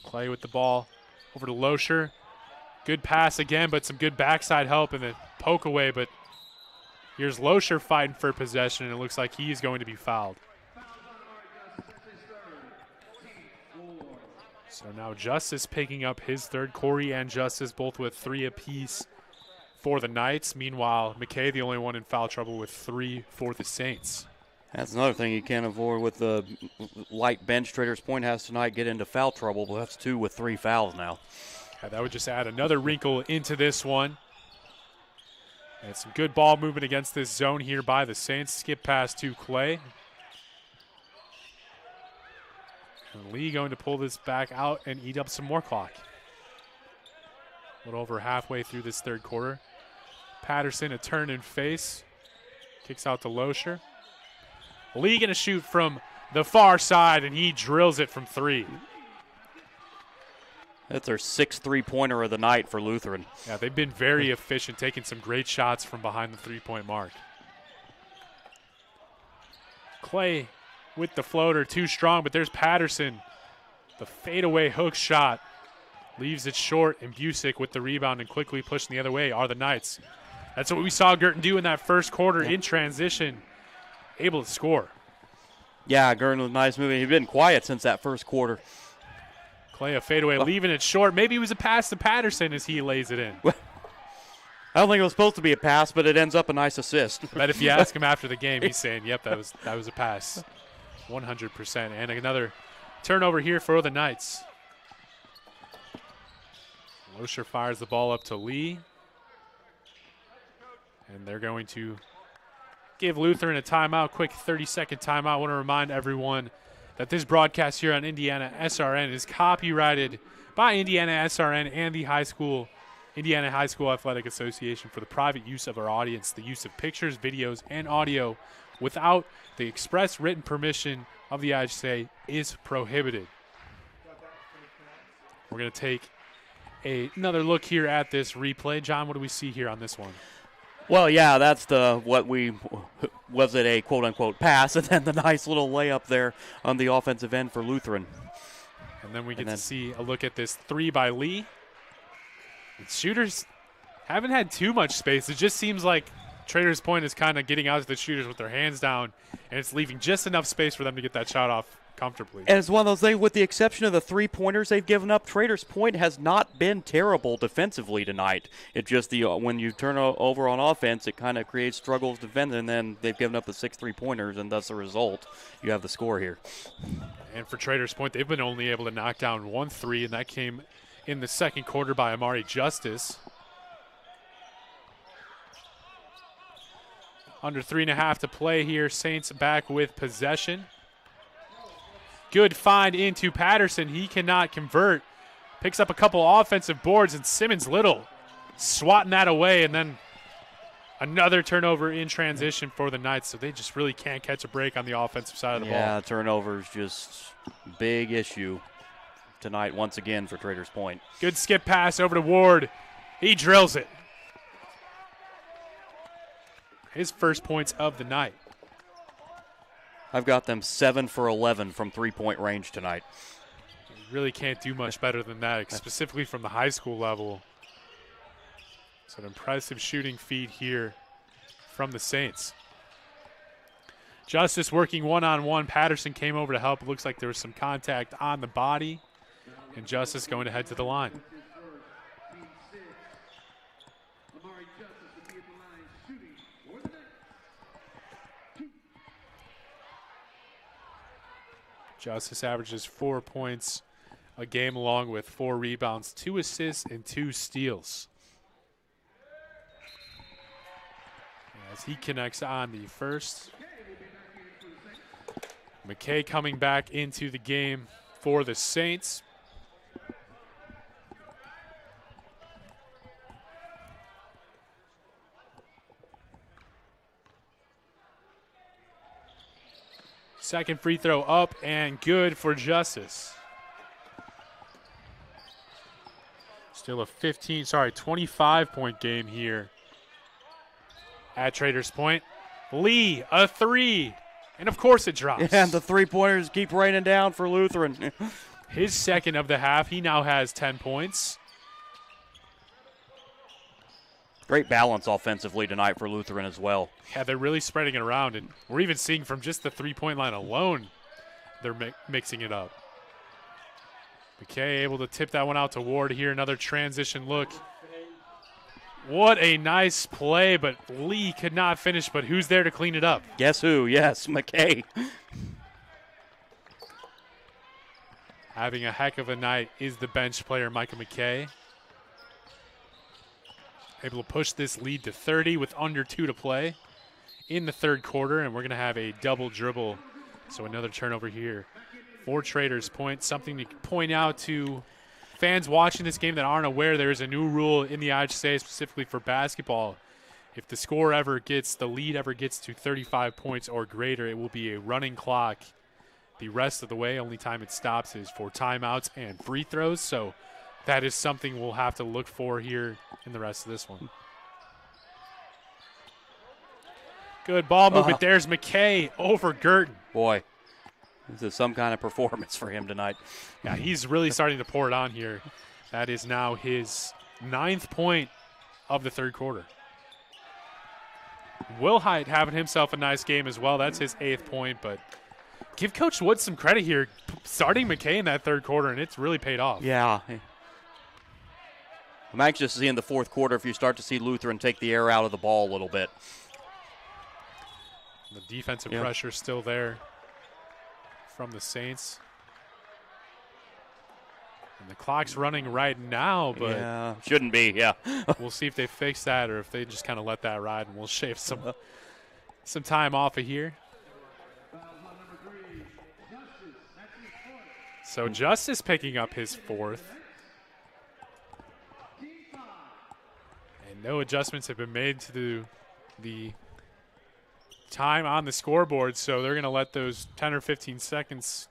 Clay with the ball over to Loescher. Good pass again, but some good backside help and the poke away, but here's Loescher fighting for possession, and it looks like he is going to be fouled. So now Justice picking up his third. Corey and Justice both with 3 apiece for the Knights. Meanwhile, McKay the only one in foul trouble with 3 for the Saints. That's another thing you can't avoid with the light bench Traders Point has tonight, get into foul trouble, but that's 2 with 3 fouls now. Yeah, that would just add another wrinkle into this one. And some good ball movement against this zone here by the Saints. Skip pass to Clay. And Lee going to pull this back out and eat up some more clock. A little over halfway through this third quarter. Patterson, a turn and face. Kicks out to Loescher. Lee going to shoot from the far side, and he drills it from 3. That's their 6th three-pointer of the night for Lutheran. Yeah, they've been very efficient, taking some great shots from behind the 3-point mark. Clay with the floater, too strong, but there's Patterson. The fadeaway hook shot leaves it short, and Busick with the rebound and quickly pushing the other way are the Knights. That's what we saw Girton do in that first quarter in transition, able to score. Yeah, Girton was nice moving. He's been quiet since that first quarter. Clay a fadeaway, leaving it short. Maybe it was a pass to Patterson as he lays it in. I don't think it was supposed to be a pass, but it ends up a nice assist. But if you ask him after the game, he's saying, yep, that was a pass. 100%. And another turnover here for the Knights. Losher fires the ball up to Lee. And they're going to give Lutheran a timeout, quick 30-second timeout. I want to remind everyone that this broadcast here on Indiana SRN is copyrighted by Indiana SRN and the Indiana High School Athletic Association for the private use of our audience. The use of pictures, videos, and audio without the express written permission of the IHSAA is prohibited. We're going to take another look here at this replay. John, what do we see here on this one? Well, yeah, that's was it a quote-unquote pass, and then the nice little layup there on the offensive end for Lutheran. And then we get to see a look at this three by Lee. And shooters haven't had too much space. It just seems like Traders Point is kind of getting out to the shooters with their hands down, and it's leaving just enough space for them to get that shot off comfortably. And it's one of those things, with the exception of the three-pointers they've given up, Traders Point has not been terrible defensively tonight. It just, when you turn over on offense, it kind of creates struggles defending, and then they've given up the 6 3-pointers, and thus the result, you have the score here. And for Traders Point, they've been only able to knock down 1 3, and that came in the second quarter by Amari Justice. Under 3.5 to play here. Saints back with possession. Good find into Patterson. He cannot convert. Picks up a couple offensive boards, and Simmons Little swatting that away, and then another turnover in transition for the Knights. So they just really can't catch a break on the offensive side of the ball. Yeah, turnovers just big issue tonight once again for Traders Point. Good skip pass over to Ward. He drills it. His first points of the night. I've got them 7 for 11 from three-point range tonight. You really can't do much better than that, specifically from the high school level. It's an impressive shooting feat here from the Saints. Justice working one-on-one. Patterson came over to help. It looks like there was some contact on the body. And Justice going to head to the line. Justice averages 4 points a game, along with 4 rebounds, 2 assists, and 2 steals. As he connects on the first. McKay coming back into the game for the Saints. Second free throw up and good for Justice. Still a 25-point game here at Traders Point. Lee, a 3. And of course it drops. Yeah, and the three-pointers keep raining down for Lutheran. His second of the half. He now has 10 points. Great balance offensively tonight for Lutheran as well. Yeah, they're really spreading it around, and we're even seeing from just the three-point line alone, they're mixing it up. McKay able to tip that one out to Ward here. Another transition look. What a nice play, but Lee could not finish, but who's there to clean it up? Guess who? Yes, McKay. Having a heck of a night is the bench player, Micah McKay. Able to push this lead to 30 with under 2 to play in the third quarter, and we're going to have a double dribble. So another turnover here for Traders Point. Something to point out to fans watching this game that aren't aware, there is a new rule in the IHSAA specifically for basketball. If the lead ever gets to 35 points or greater, it will be a running clock the rest of the way. Only time it stops is for timeouts and free throws. So that is something we'll have to look for here in the rest of this one. Good ball movement. There's McKay over Girton. Boy, this is some kind of performance for him tonight. Yeah, he's really starting to pour it on here. That is now his 9th point of the third quarter. Wilhite having himself a nice game as well. That's his 8th point, but give Coach Woods some credit here, starting McKay in that third quarter, and it's really paid off. Yeah. I'm anxious to see in the fourth quarter if you start to see Lutheran take the air out of the ball a little bit. The defensive pressure still there from the Saints. And the clock's running right now, but yeah, shouldn't be, yeah. We'll see if they fix that or if they just kind of let that ride, and we'll shave some time off of here. So Justice picking up his 4th. And no adjustments have been made to the time on the scoreboard, so they're going to let those 10 or 15 seconds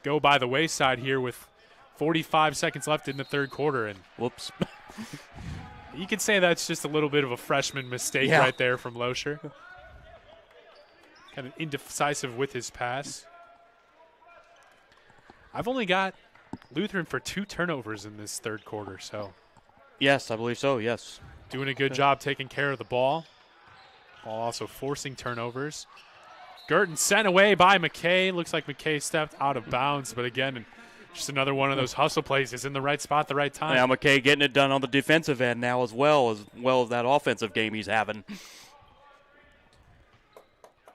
go by the wayside here with 45 seconds left in the third quarter. And whoops. You could say that's just a little bit of a freshman mistake right there from Loescher. Kind of indecisive with his pass. I've only got Lutheran for 2 turnovers in this third quarter, so. Yes, I believe so, yes. Doing a good job taking care of the ball, while also forcing turnovers. Girton sent away by McKay. Looks like McKay stepped out of bounds, but again, just another one of those hustle plays. Is in the right spot at the right time. Now McKay getting it done on the defensive end now as well as that offensive game he's having.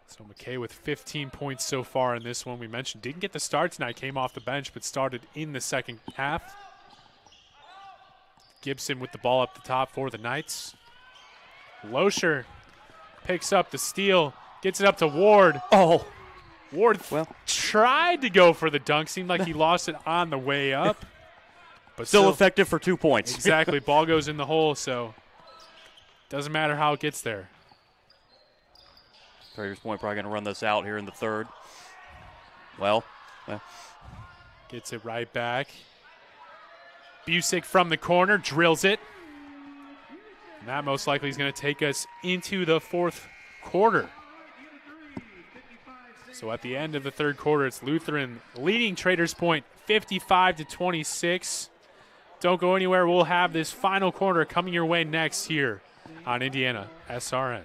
So McKay with 15 points so far in this one. We mentioned didn't get the start tonight, came off the bench, but started in the second half. Gibson with the ball up the top for the Knights. Loescher picks up the steal, gets it up to Ward. Oh. Ward tried to go for the dunk. Seemed like he lost it on the way up. But still effective for 2 points. Exactly. Ball goes in the hole, so doesn't matter how it gets there. Traders Point probably going to run this out here in the third. Well. Gets it right back. Busick from the corner drills it. And that most likely is going to take us into the fourth quarter. So at the end of the third quarter, it's Lutheran leading Traders Point 55-26. Don't go anywhere. We'll have this final quarter coming your way next here on IndianaSRN.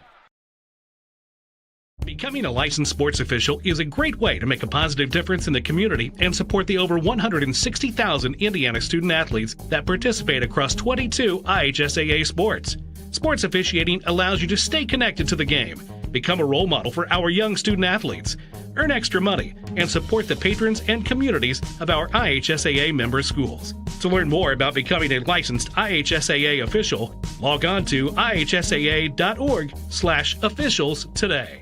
Becoming a licensed sports official is a great way to make a positive difference in the community and support the over 160,000 Indiana student athletes that participate across 22 IHSAA sports. Sports officiating allows you to stay connected to the game, become a role model for our young student athletes, earn extra money, and support the patrons and communities of our IHSAA member schools. To learn more about becoming a licensed IHSAA official, log on to ihsaa.org/officials today.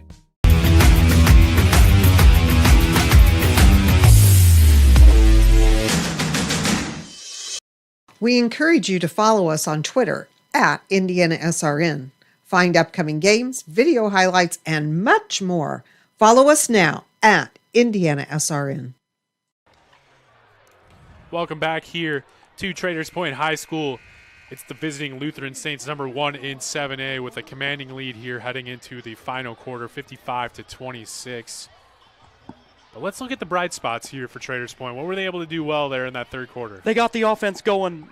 We encourage you to follow us on Twitter at IndianaSRN. Find upcoming games, video highlights, and much more. Follow us now at IndianaSRN. Welcome back here to Traders Point High School. It's the visiting Lutheran Saints, number 1 in 7A, with a commanding lead here heading into the final quarter, 55-26. But let's look at the bright spots here for Traders Point. What were they able to do well there in that third quarter? They got the offense going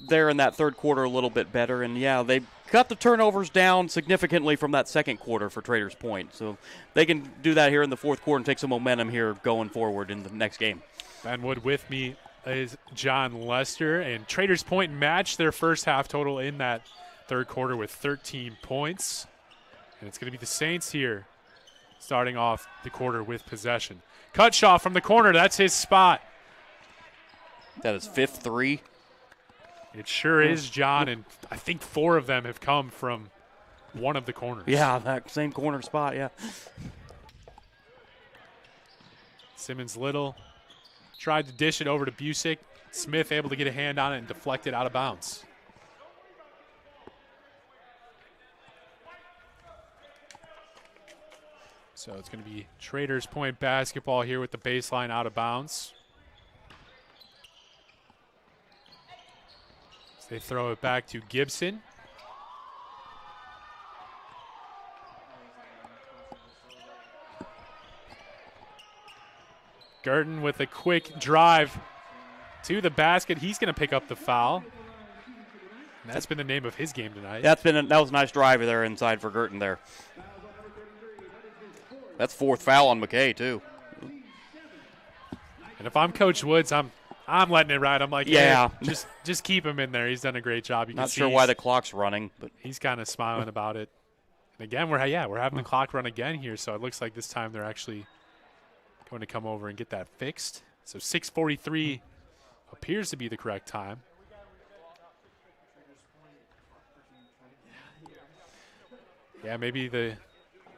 there in that third quarter a little bit better, and yeah, they cut the turnovers down significantly from that second quarter for Traders Point. So they can do that here in the fourth quarter and take some momentum here going forward in the next game. Ben Wood with me is John Lester, and Traders Point matched their first half total in that third quarter with 13 points. And it's going to be the Saints here starting off the quarter with possession. Cutshaw from the corner, that's his spot. That is 5th three. It sure is, John, and I think 4 of them have come from one of the corners. Yeah, that same corner spot, yeah. Simmons Little tried to dish it over to Busick. Smith able to get a hand on it and deflect it out of bounds. So it's going to be Traders Point basketball here with the baseline out of bounds. So they throw it back to Gibson. Girton with a quick drive to the basket. He's going to pick up the foul. And that's been the name of his game tonight. That was a nice drive there inside for Girton there. That's 4th foul on McKay, too. And if I'm Coach Woods, I'm letting it ride. I'm like, yeah, hey, just keep him in there. He's done a great job. You Not sure why the clock's running, but he's kind of smiling about it. And again, we're having the clock run again here, so it looks like this time they're actually going to come over and get that fixed. So 6:43 appears to be the correct time. Yeah, maybe the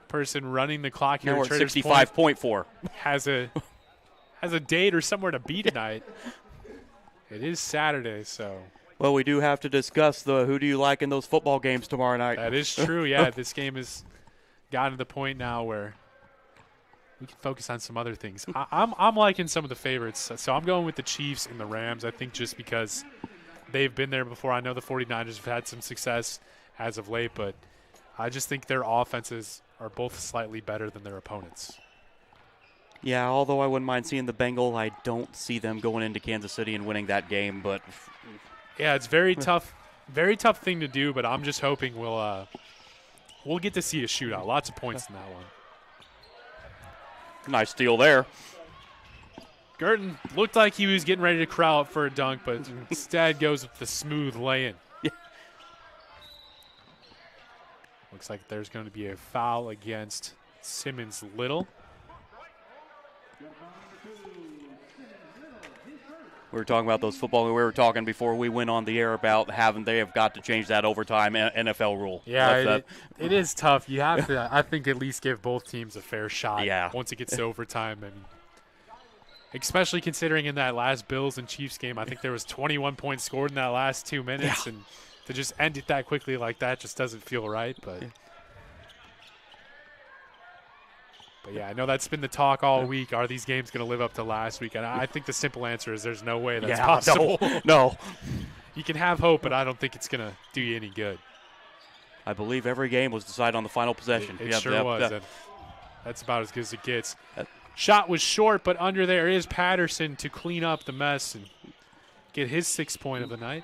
person running the clock here Now at we're Traders 65.4. has a date or somewhere to be tonight. It is Saturday, so. Well, we do have to discuss the who do you like in those football games tomorrow night. That is true, yeah. This game has gotten to the point now where we can focus on some other things. I'm liking some of the favorites, so I'm going with the Chiefs and the Rams, I think, just because they've been there before. I know the 49ers have had some success as of late, but I just think their offenses are both slightly better than their opponents. Yeah, although I wouldn't mind seeing the Bengals, I don't see them going into Kansas City and winning that game. But yeah, it's very tough thing to do. But I'm just hoping we'll get to see a shootout. Lots of points in that one. Nice steal there. Girton looked like he was getting ready to crowd up for a dunk, but instead goes with the smooth lay-in. Looks like there's going to be a foul against Simmons Little. We were talking about those football. We were talking before we went on the air about they have got to change that overtime NFL rule. Yeah, it is tough. You have to, I think, at least give both teams a fair shot. Yeah. Once it gets to overtime, and especially considering in that last Bills and Chiefs game, I think there was 21 points scored in that last 2 minutes, and to just end it that quickly like that just doesn't feel right. But yeah, I know that's been the talk all week. Are these games going to live up to last week? And I think the simple answer is there's no way that's possible. No. You can have hope, but I don't think it's going to do you any good. I believe every game was decided on the final possession. It sure was. And that's about as good as it gets. Shot was short, but under there is Patterson to clean up the mess and get his 6th point of the night.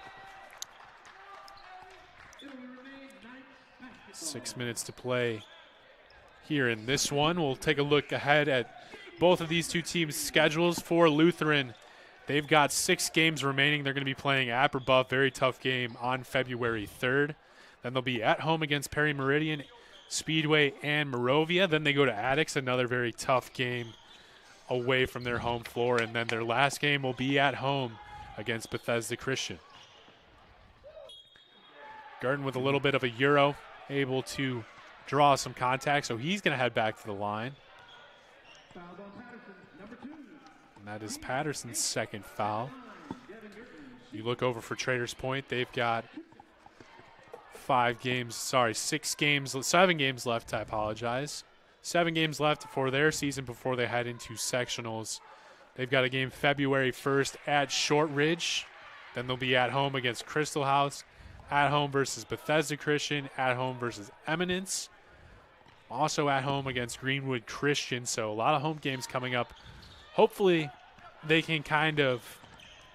6 minutes to play here in this one. We'll take a look ahead at both of these two teams' schedules. For Lutheran, they've got 6 games remaining. They're going to be playing at Brebeuf, very tough game, on February 3rd. Then they'll be at home against Perry Meridian, Speedway, and Morovia. Then they go to Addix, another very tough game away from their home floor. And then their last game will be at home against Bethesda Christian. Garden with a little bit of a Euro, able to draw some contact, so he's going to head back to the line. And that is Patterson's 2nd foul. You look over for Traders Point, they've got 7 games left, I apologize. 7 games left for their season before they head into sectionals. They've got a game February 1st at Shortridge. Then they'll be at home against Crystal House, at home versus Bethesda Christian, at home versus Eminence. Also at home against Greenwood Christian, so a lot of home games coming up. Hopefully they can kind of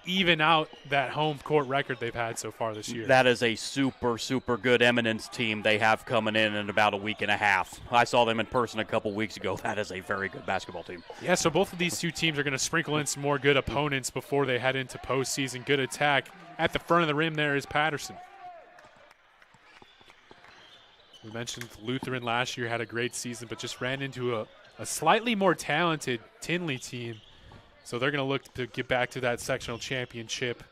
even out that home court record they've had so far this year. That is a super, super good Eminence team they have coming in about a week and a half. I saw them in person a couple weeks ago. That is a very good basketball team. Yeah, so both of these two teams are going to sprinkle in some more good opponents before they head into postseason. Good attack. At the front of the rim there is Patterson. We mentioned Lutheran last year had a great season, but just ran into a slightly more talented Tinley team. So they're going to look to get back to that sectional championship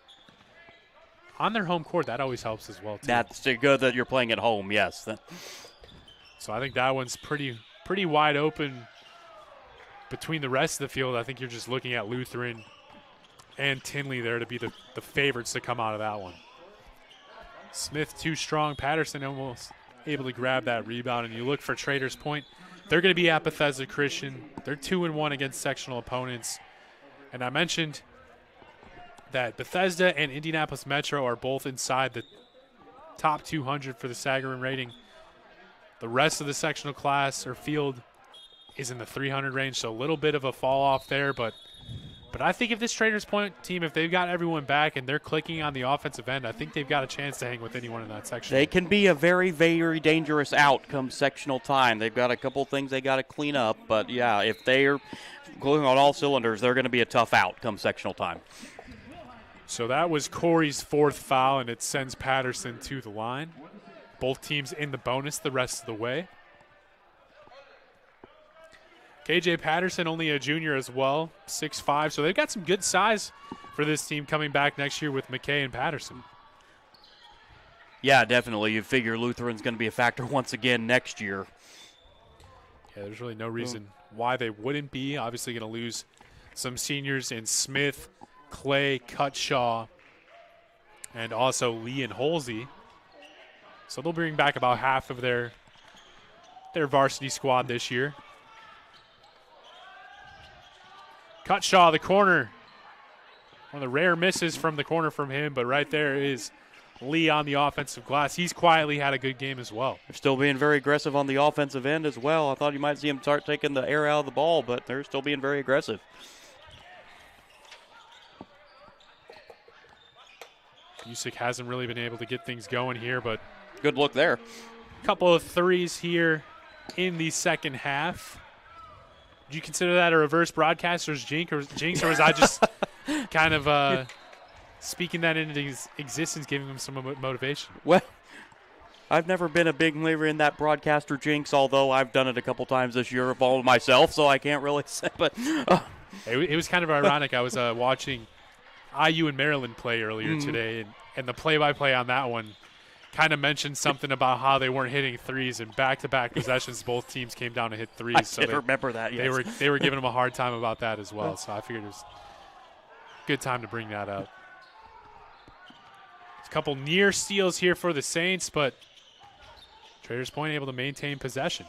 on their home court. That always helps as well, too. That's good that you're playing at home, yes. So I think that one's pretty wide open between the rest of the field. I think you're just looking at Lutheran and Tinley there to be the favorites to come out of that one. Smith too strong. Patterson almost able to grab that rebound. And you look for Traders Point. They're going to be at Bethesda Christian. They're 2-1 against sectional opponents. And I mentioned that Bethesda and Indianapolis Metro are both inside the top 200 for the Sagarin rating. The rest of the sectional class or field is in the 300 range, so a little bit of a fall off there. But I think if this Traders Point team, if they've got everyone back and they're clicking on the offensive end, I think they've got a chance to hang with anyone in that section. They can be a very, very dangerous out come sectional time. They've got a couple things they got to clean up. But, yeah, if they're going on all cylinders, they're going to be a tough out come sectional time. So that was Corey's 4th foul, and it sends Patterson to the line. Both teams in the bonus the rest of the way. KJ Patterson, only a junior as well, 6'5", so they've got some good size for this team coming back next year with McKay and Patterson. Yeah, definitely. You figure Lutheran's going to be a factor once again next year. Yeah, there's really no reason why they wouldn't be. Obviously going to lose some seniors in Smith, Clay, Cutshaw, and also Lee and Holsey. So they'll bring back about half of their varsity squad this year. Cutshaw, the corner. One of the rare misses from the corner from him, but right there is Lee on the offensive glass. He's quietly had a good game as well. They're still being very aggressive on the offensive end as well. I thought you might see him start taking the air out of the ball, but they're still being very aggressive. Busick hasn't really been able to get things going here, but good look there. A couple of threes here in the second half. Do you consider that a reverse broadcaster's jinx, or was I just kind of speaking that into existence, giving them some motivation? Well, I've never been a big believer in that broadcaster jinx, although I've done it a couple times this year all myself, so I can't really say. But it was kind of ironic. I was watching IU and Maryland play earlier today, and the play-by-play on that one kind of mentioned something about how they weren't hitting threes, and back-to-back possessions, both teams came down to hit threes. I remember that, yes. They were giving them a hard time about that as well, so I figured it was a good time to bring that up. There's a couple near steals here for the Saints, but Traders Point able to maintain possession.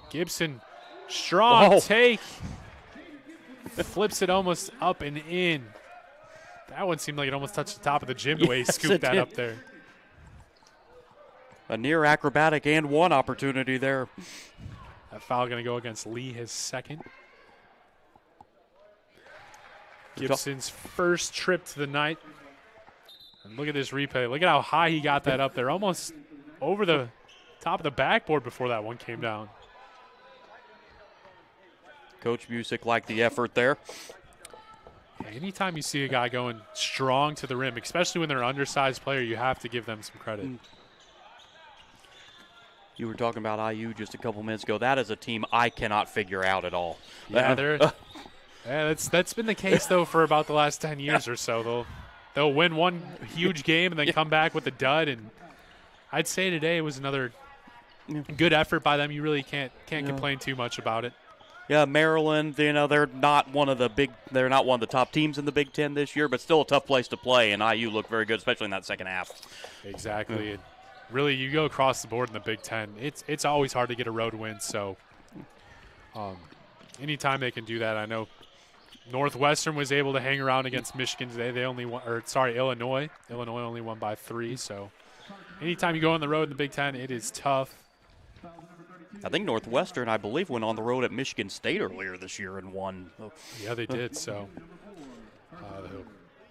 Gibson, strong take. Flips it almost up and in. That one seemed like it almost touched the top of the gym the way he scooped that up there. A near acrobatic and one opportunity there. That foul going to go against Lee, his second. Gibson's first trip to the night. And look at this replay. Look at how high he got that up there. Almost over the top of the backboard before that one came down. Coach Busick liked the effort there. Anytime you see a guy going strong to the rim, especially when they're an undersized player, you have to give them some credit. You were talking about IU just a couple minutes ago. That is a team I cannot figure out at all. Yeah, that's been the case, though, for about the last 10 years or so. They'll win one huge game and then come back with a dud. And I'd say today it was another good effort by them. You really can't complain too much about it. Yeah, Maryland, they're not one of the top teams in the Big Ten this year, but still a tough place to play, and IU looked very good, especially in that second half. Exactly. Really, you go across the board in the Big Ten, it's always hard to get a road win, so anytime they can do that. I know Northwestern was able to hang around against Michigan today. Illinois. Illinois only won by 3, so anytime you go on the road in the Big Ten, it is tough. I think Northwestern, I believe, went on the road at Michigan State earlier this year and won. Yeah, they did. So the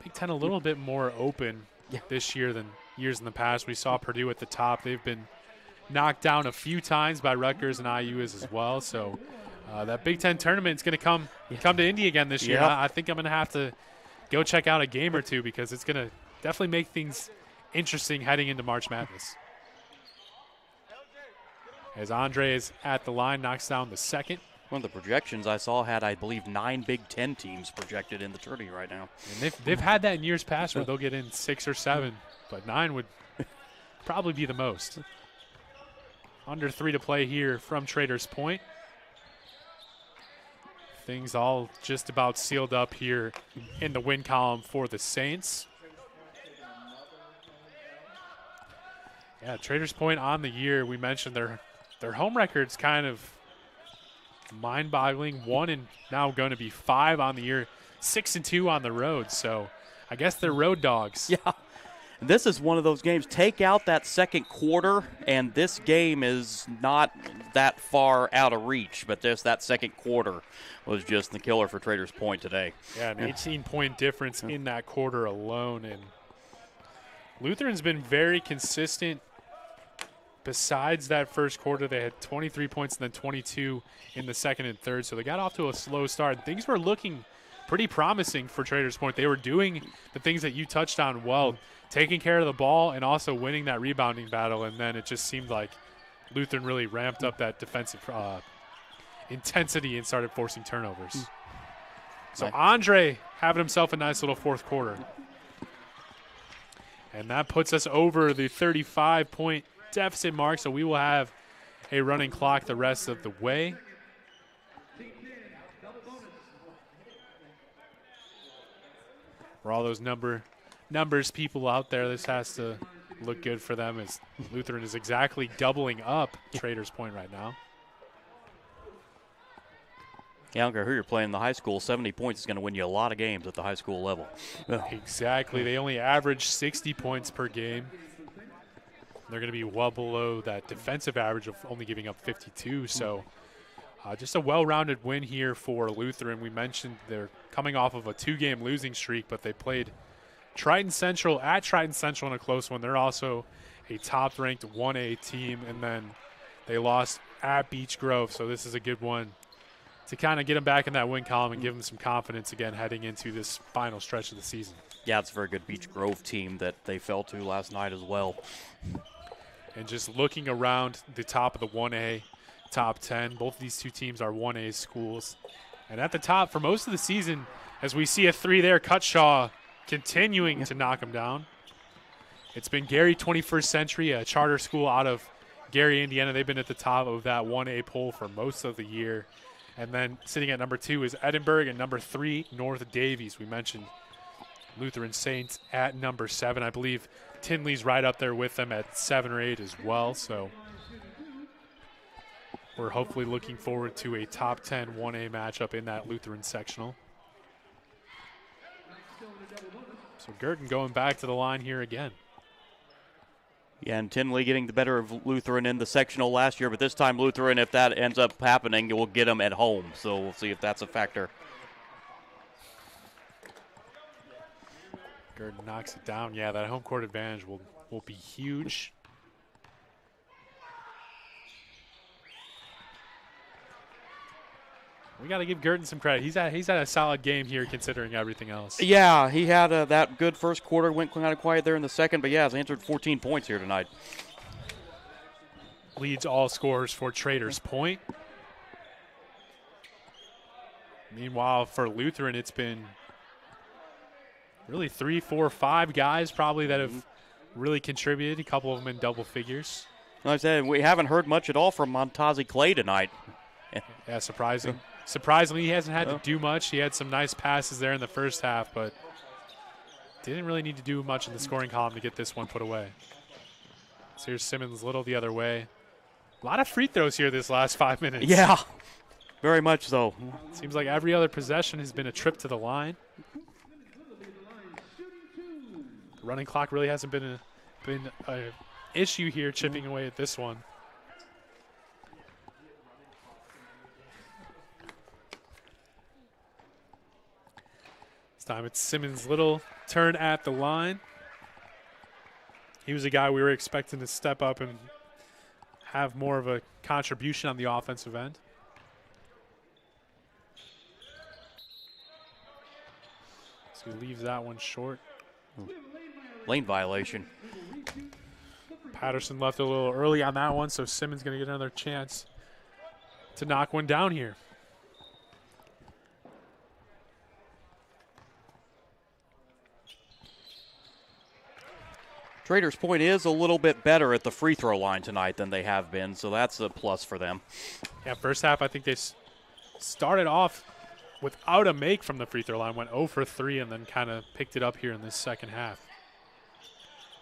Big Ten a little bit more open this year than years in the past. We saw Purdue at the top. They've been knocked down a few times by Rutgers, and IU is as well. So that Big Ten tournament is going to come to Indy again this year. I think I'm going to have to go check out a game or two because it's going to definitely make things interesting heading into March Madness. As Andre is at the line, knocks down the second. One of the projections I saw had, I believe, 9 Big Ten teams projected in the tourney right now. And they've had that in years past where they'll get in 6 or 7, but 9 would probably be the most. Under 3 to play here from Traders Point. Things all just about sealed up here in the win column for the Saints. Yeah, Traders Point on the year, we mentioned their home record's kind of mind-boggling. 1 and now going to be 5 on the year, 6-2 on the road. So I guess they're road dogs. Yeah. This is one of those games. Take out that second quarter, and this game is not that far out of reach. But just that second quarter was just the killer for Traders Point today. Yeah, an 18-point difference in that quarter alone. And Lutheran's been very consistent. Besides that first quarter, they had 23 points and then 22 in the second and third. So they got off to a slow start. Things were looking pretty promising for Traders Point. They were doing the things that you touched on well, taking care of the ball and also winning that rebounding battle. And then it just seemed like Lutheran really ramped up that defensive intensity and started forcing turnovers. So Andre having himself a nice little fourth quarter. And that puts us over the 35-point deficit mark, so we will have a running clock the rest of the way. For all those numbers people out there, this has to look good for them, as Lutheran is exactly doubling up Traders Point right now. Yeah, I don't care who you're playing in the high school, 70 points is going to win you a lot of games at the high school level. Exactly. They only average 60 points per game. They're going to be well below that defensive average of only giving up 52. So just a well-rounded win here for Lutheran. We mentioned they're coming off of a 2-game losing streak, but they played Triton Central in a close one. They're also a top-ranked 1A team, and then they lost at Beech Grove. So this is a good one to kind of get them back in that win column and give them some confidence again heading into this final stretch of the season. Yeah, it's a very good Beech Grove team that they fell to last night as well. And just looking around the top of the 1A top 10, both of these two teams are 1A schools. And at the top for most of the season, as we see a 3 there, Cutshaw continuing to knock them down. It's been Gary 21st Century, a charter school out of Gary, Indiana. They've been at the top of that 1A poll for most of the year. And then sitting at number 2 is Edinburgh, and number 3, North Davies. We mentioned Lutheran Saints at number 7. I believe Tinley's right up there with them at 7 or 8 as well. So we're hopefully looking forward to a top 10 1A matchup in that Lutheran sectional. So Girton going back to the line here again. Yeah, and Tinley getting the better of Lutheran in the sectional last year, but this time Lutheran, if that ends up happening, it will get them at home. So we'll see if that's a factor. Girton knocks it down. Yeah, that home court advantage will be huge. We got to give Girton some credit. He's had a solid game here considering everything else. Yeah, he had that good first quarter, went kind of quiet there in the second, but yeah, has answered 14 points here tonight. Leads all scorers for Traders Point. Meanwhile, for Lutheran, it's been really 3, 4, 5 guys probably that have really contributed, a couple of them in double figures. Like I said, we haven't heard much at all from Montazi Clay tonight. Yeah, surprising. Surprisingly, he hasn't had to do much. He had some nice passes there in the first half, but didn't really need to do much in the scoring column to get this one put away. So here's Simmons Little the other way. A lot of free throws here this last 5 minutes. Yeah, very much so. Seems like every other possession has been a trip to the line. The running clock really hasn't been an issue here, chipping away at this one. This time it's Simmons Little turn at the line. He was a guy we were expecting to step up and have more of a contribution on the offensive end. So he leaves that one short. Lane violation. Patterson left a little early on that one, so Simmons going to get another chance to knock one down here. Traders Point is a little bit better at the free throw line tonight than they have been, so that's a plus for them. Yeah, first half I think they started off without a make from the free throw line, went 0 for 3, and then kind of picked it up here in this second half.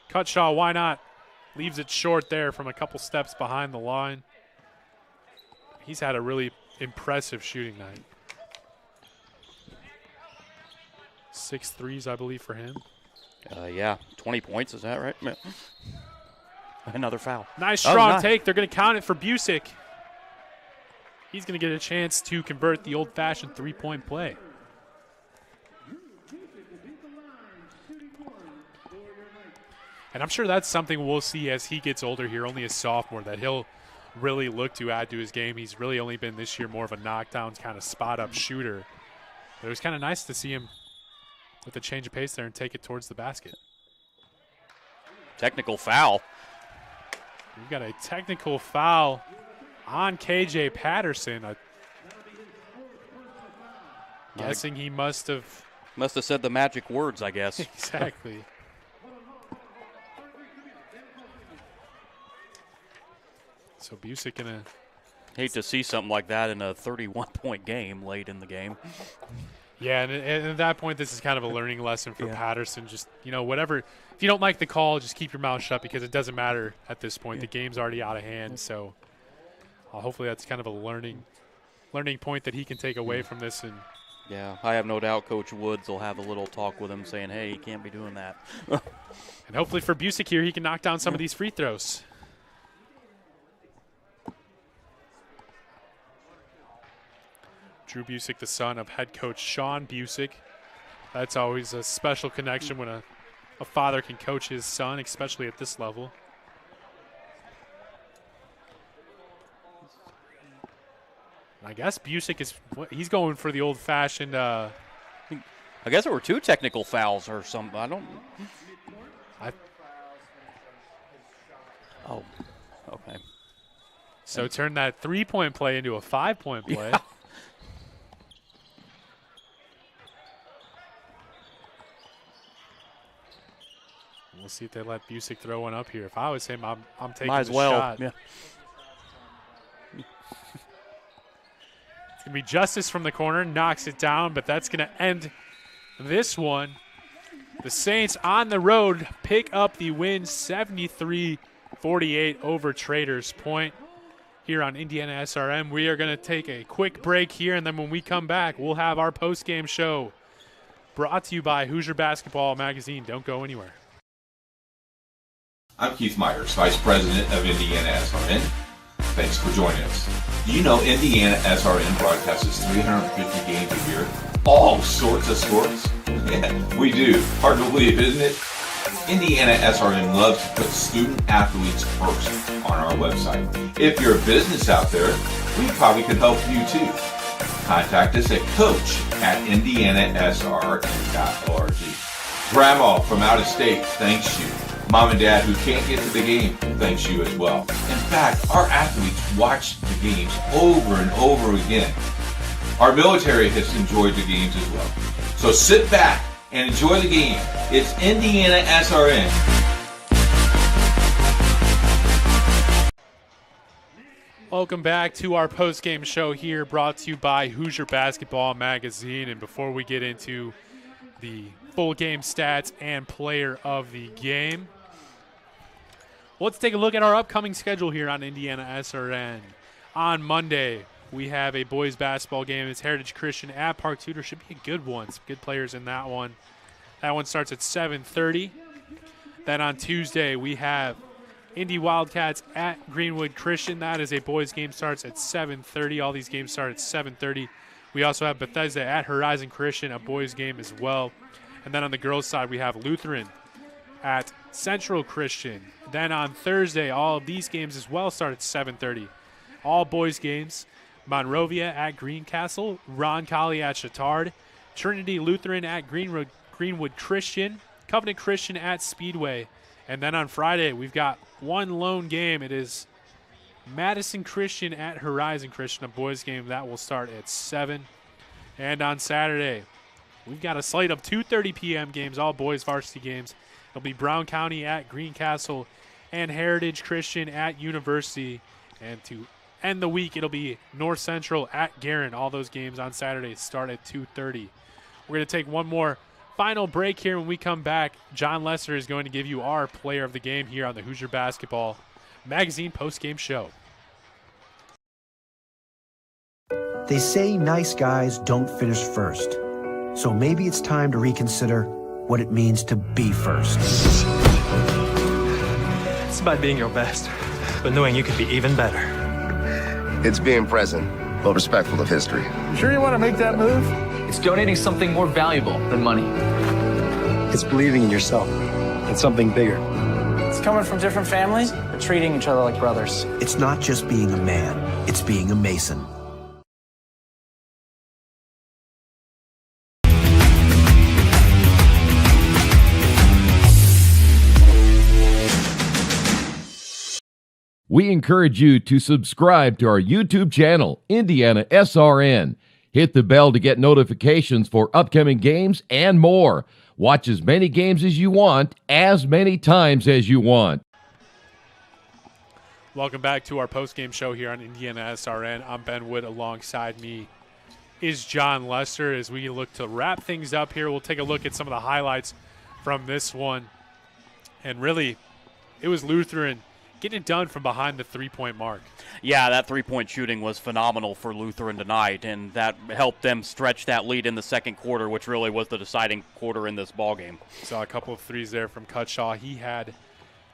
Cutshaw, why not? Leaves it short there from a couple steps behind the line. He's had a really impressive shooting night. 6 threes, I believe, for him. Yeah, 20 points, is that right? Another foul. Nice strong take. They're going to count it for Busick. He's going to get a chance to convert the old-fashioned three-point play. And I'm sure that's something we'll see as he gets older here, only a sophomore, that he'll really look to add to his game. He's really only been this year more of a knockdown kind of spot-up shooter. But it was kind of nice to see him with a change of pace there and take it towards the basket. Technical foul. We've got a technical foul on KJ Patterson. Guessing he must have said the magic words, I guess. Exactly. So Busick gonna hate to see something like that in a 31-point game late in the game. Yeah, and at that point, this is kind of a learning lesson for Patterson. Just, whatever. If you don't like the call, just keep your mouth shut because it doesn't matter at this point. The game's already out of hand. So hopefully that's kind of a learning point that he can take away from this. And yeah, I have no doubt Coach Woods will have a little talk with him saying, hey, you can't be doing that. And hopefully for Busick here, he can knock down some of these free throws. Drew Busick, the son of head coach Sean Busick. That's always a special connection when a father can coach his son, especially at this level. And I guess Busick he's going for the old-fashioned. I guess there were 2 technical fouls or something. Oh, okay. So turn that 3-point play into a 5-point play. Yeah. We'll see if they let Busick throw one up here. If I was him, I'm taking Might as the well. shot. Yeah. It's going to be Justice from the corner, knocks it down, but that's going to end this one. The Saints on the road pick up the win 73-48 over Traders Point here on IndianaSRN. We are going to take a quick break here, and then when we come back, we'll have our post-game show brought to you by Hoosier Basketball Magazine. Don't go anywhere. I'm Keith Myers, Vice President of IndianaSRN. Thanks for joining us. Do you know IndianaSRN broadcasts 350 games a year? All sorts of sports? Yeah, we do. Hard to believe, isn't it? IndianaSRN loves to put student athletes first on our website. If you're a business out there, we probably could help you too. Contact us at coach@IndianaSRN.org. Grandma from out of state thanks you. Mom and Dad who can't get to the game thanks you as well. In fact, our athletes watch the games over and over again. Our military has enjoyed the games as well. So sit back and enjoy the game. It's IndianaSRN. Welcome back to our post-game show here, brought to you by Hoosier Basketball Magazine. And before we get into the full game stats and player of the game, let's take a look at our upcoming schedule here on IndianaSRN. On Monday, we have a boys basketball game. It's Heritage Christian at Park Tudor. Should be a good one. Some good players in that one. That one starts at 7:30. Then on Tuesday, we have Indy Wildcats at Greenwood Christian. That is a boys game, starts at 7:30. All these games start at 7:30. We also have Bethesda at Horizon Christian, a boys game as well. And then on the girls' side, we have Lutheran at Central Christian. Then on Thursday, all of these games as well start at 7:30. All boys games. Monrovia at Greencastle, Roncalli at Chittard, Trinity Lutheran at Greenwood Christian, Covenant Christian at Speedway. And then on Friday, we've got one lone game. It is Madison Christian at Horizon Christian, a boys game. That will start at 7. And on Saturday, we've got a slate of 2:30 p.m. games, all boys varsity games. It'll be Brown County at Greencastle and Heritage Christian at University. And to end the week, it'll be North Central at Guerin. All those games on Saturday start at 2:30. We're going to take one more final break here. When we come back, John Lesser is going to give you our player of the game here on the Hoosier Basketball Magazine post-game show. They say nice guys don't finish first. So maybe it's time to reconsider what it means to be first. It's about being your best, but knowing you could be even better. It's being present, but respectful of history. Sure you want to make that move? It's donating something more valuable than money. It's believing in yourself and something bigger. It's coming from different families, but treating each other like brothers. It's not just being a man, it's being a Mason. We encourage you to subscribe to our YouTube channel, IndianaSRN. Hit the bell to get notifications for upcoming games and more. Watch as many games as you want, as many times as you want. Welcome back to our post-game show here on IndianaSRN. I'm Ben Wood. Alongside me is John Lester. As we look to wrap things up here, we'll take a look at some of the highlights from this one. And really, it was Lutheran getting it done from behind the three-point mark. Yeah, that three-point shooting was phenomenal for Lutheran tonight, and that helped them stretch that lead in the second quarter, which really was the deciding quarter in this ballgame. Saw a couple of threes there from Cutshaw. He had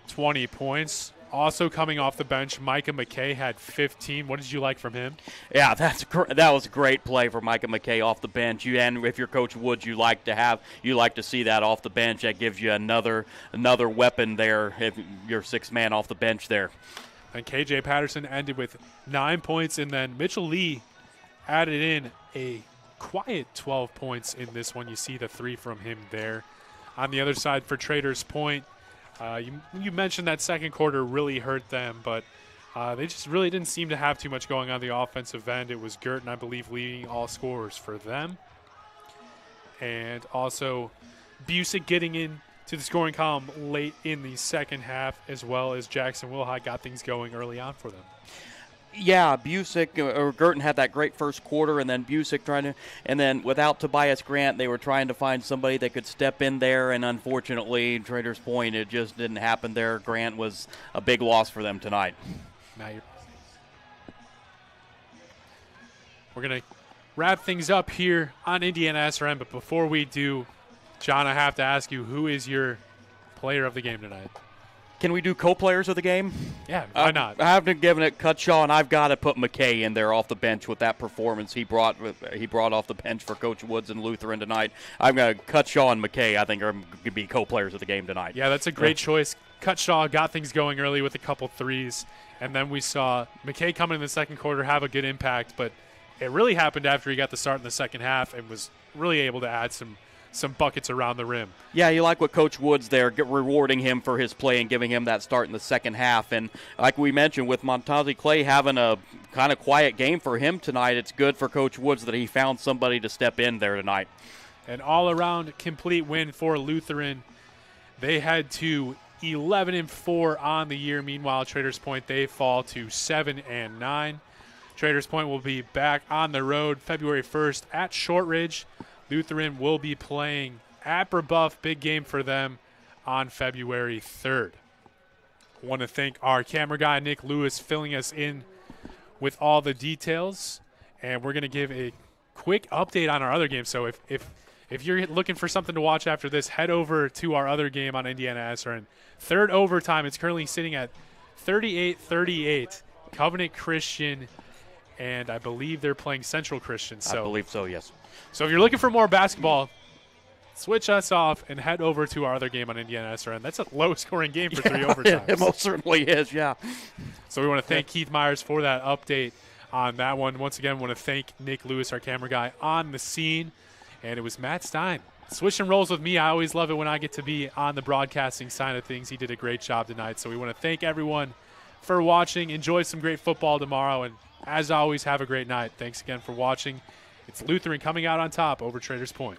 20 points. Also coming off the bench, Micah McKay had 15. What did you like from him? Yeah, that was a great play for Micah McKay off the bench. And if you're Coach Woods, you like to see that off the bench. That gives you another weapon there if you're sixth man off the bench there. And KJ Patterson ended with 9 points, and then Mitchell Lee added in a quiet 12 points in this one. You see the three from him there. On the other side for Traders Point, you mentioned that second quarter really hurt them, but they just really didn't seem to have too much going on the offensive end. It was Girton, I believe, leading all scorers for them. And also Busick getting in to the scoring column late in the second half, as well as Jackson Wilhite got things going early on for them. Yeah, Busick or Girton had that great first quarter, and then Busick and then without Tobias Grant, they were trying to find somebody that could step in there, and unfortunately, Traders Point, it just didn't happen there. Grant was a big loss for them tonight. Now we're going to wrap things up here on SRN, but before we do, John, I have to ask you, who is your player of the game tonight? Can we do co-players of the game? Yeah, why not? I haven't given it Cutshaw, and I've got to put McKay in there off the bench with that performance he brought off the bench for Coach Woods and Lutheran tonight. I'm going to Cutshaw and McKay, I think, are going to be co-players of the game tonight. Yeah, that's a great choice. Cutshaw got things going early with a couple threes, and then we saw McKay come in the second quarter, have a good impact, but it really happened after he got the start in the second half and was really able to add some buckets around the rim. Yeah, you like what Coach Woods there, rewarding him for his play and giving him that start in the second half. And like we mentioned, with Montazi Clay having a kind of quiet game for him tonight, it's good for Coach Woods that he found somebody to step in there tonight. An all-around complete win for Lutheran. They head to 11-4 on the year. Meanwhile, Traders Point, they fall to 7-9. Traders Point will be back on the road February 1st at Shortridge. Lutheran will be playing at Brebeuf, big game for them on February 3rd. I want to thank our camera guy, Nick Lewis, filling us in with all the details. And we're going to give a quick update on our other game. So if you're looking for something to watch after this, head over to our other game on IndianaSRN. Third overtime, it's currently sitting at 38-38. Covenant Christian, and I believe they're playing Central Christian. I believe so, yes. So if you're looking for more basketball, switch us off and head over to our other game on IndianaSRN. That's a low-scoring game for three overtimes. It most certainly is, yeah. So we want to thank Keith Myers for that update on that one. Once again, we want to thank Nick Lewis, our camera guy, on the scene. And it was Matt Stein. Switching roles with me. I always love it when I get to be on the broadcasting side of things. He did a great job tonight. So we want to thank everyone for watching. Enjoy some great football tomorrow. And as always, have a great night. Thanks again for watching. It's Lutheran coming out on top over Traders Point.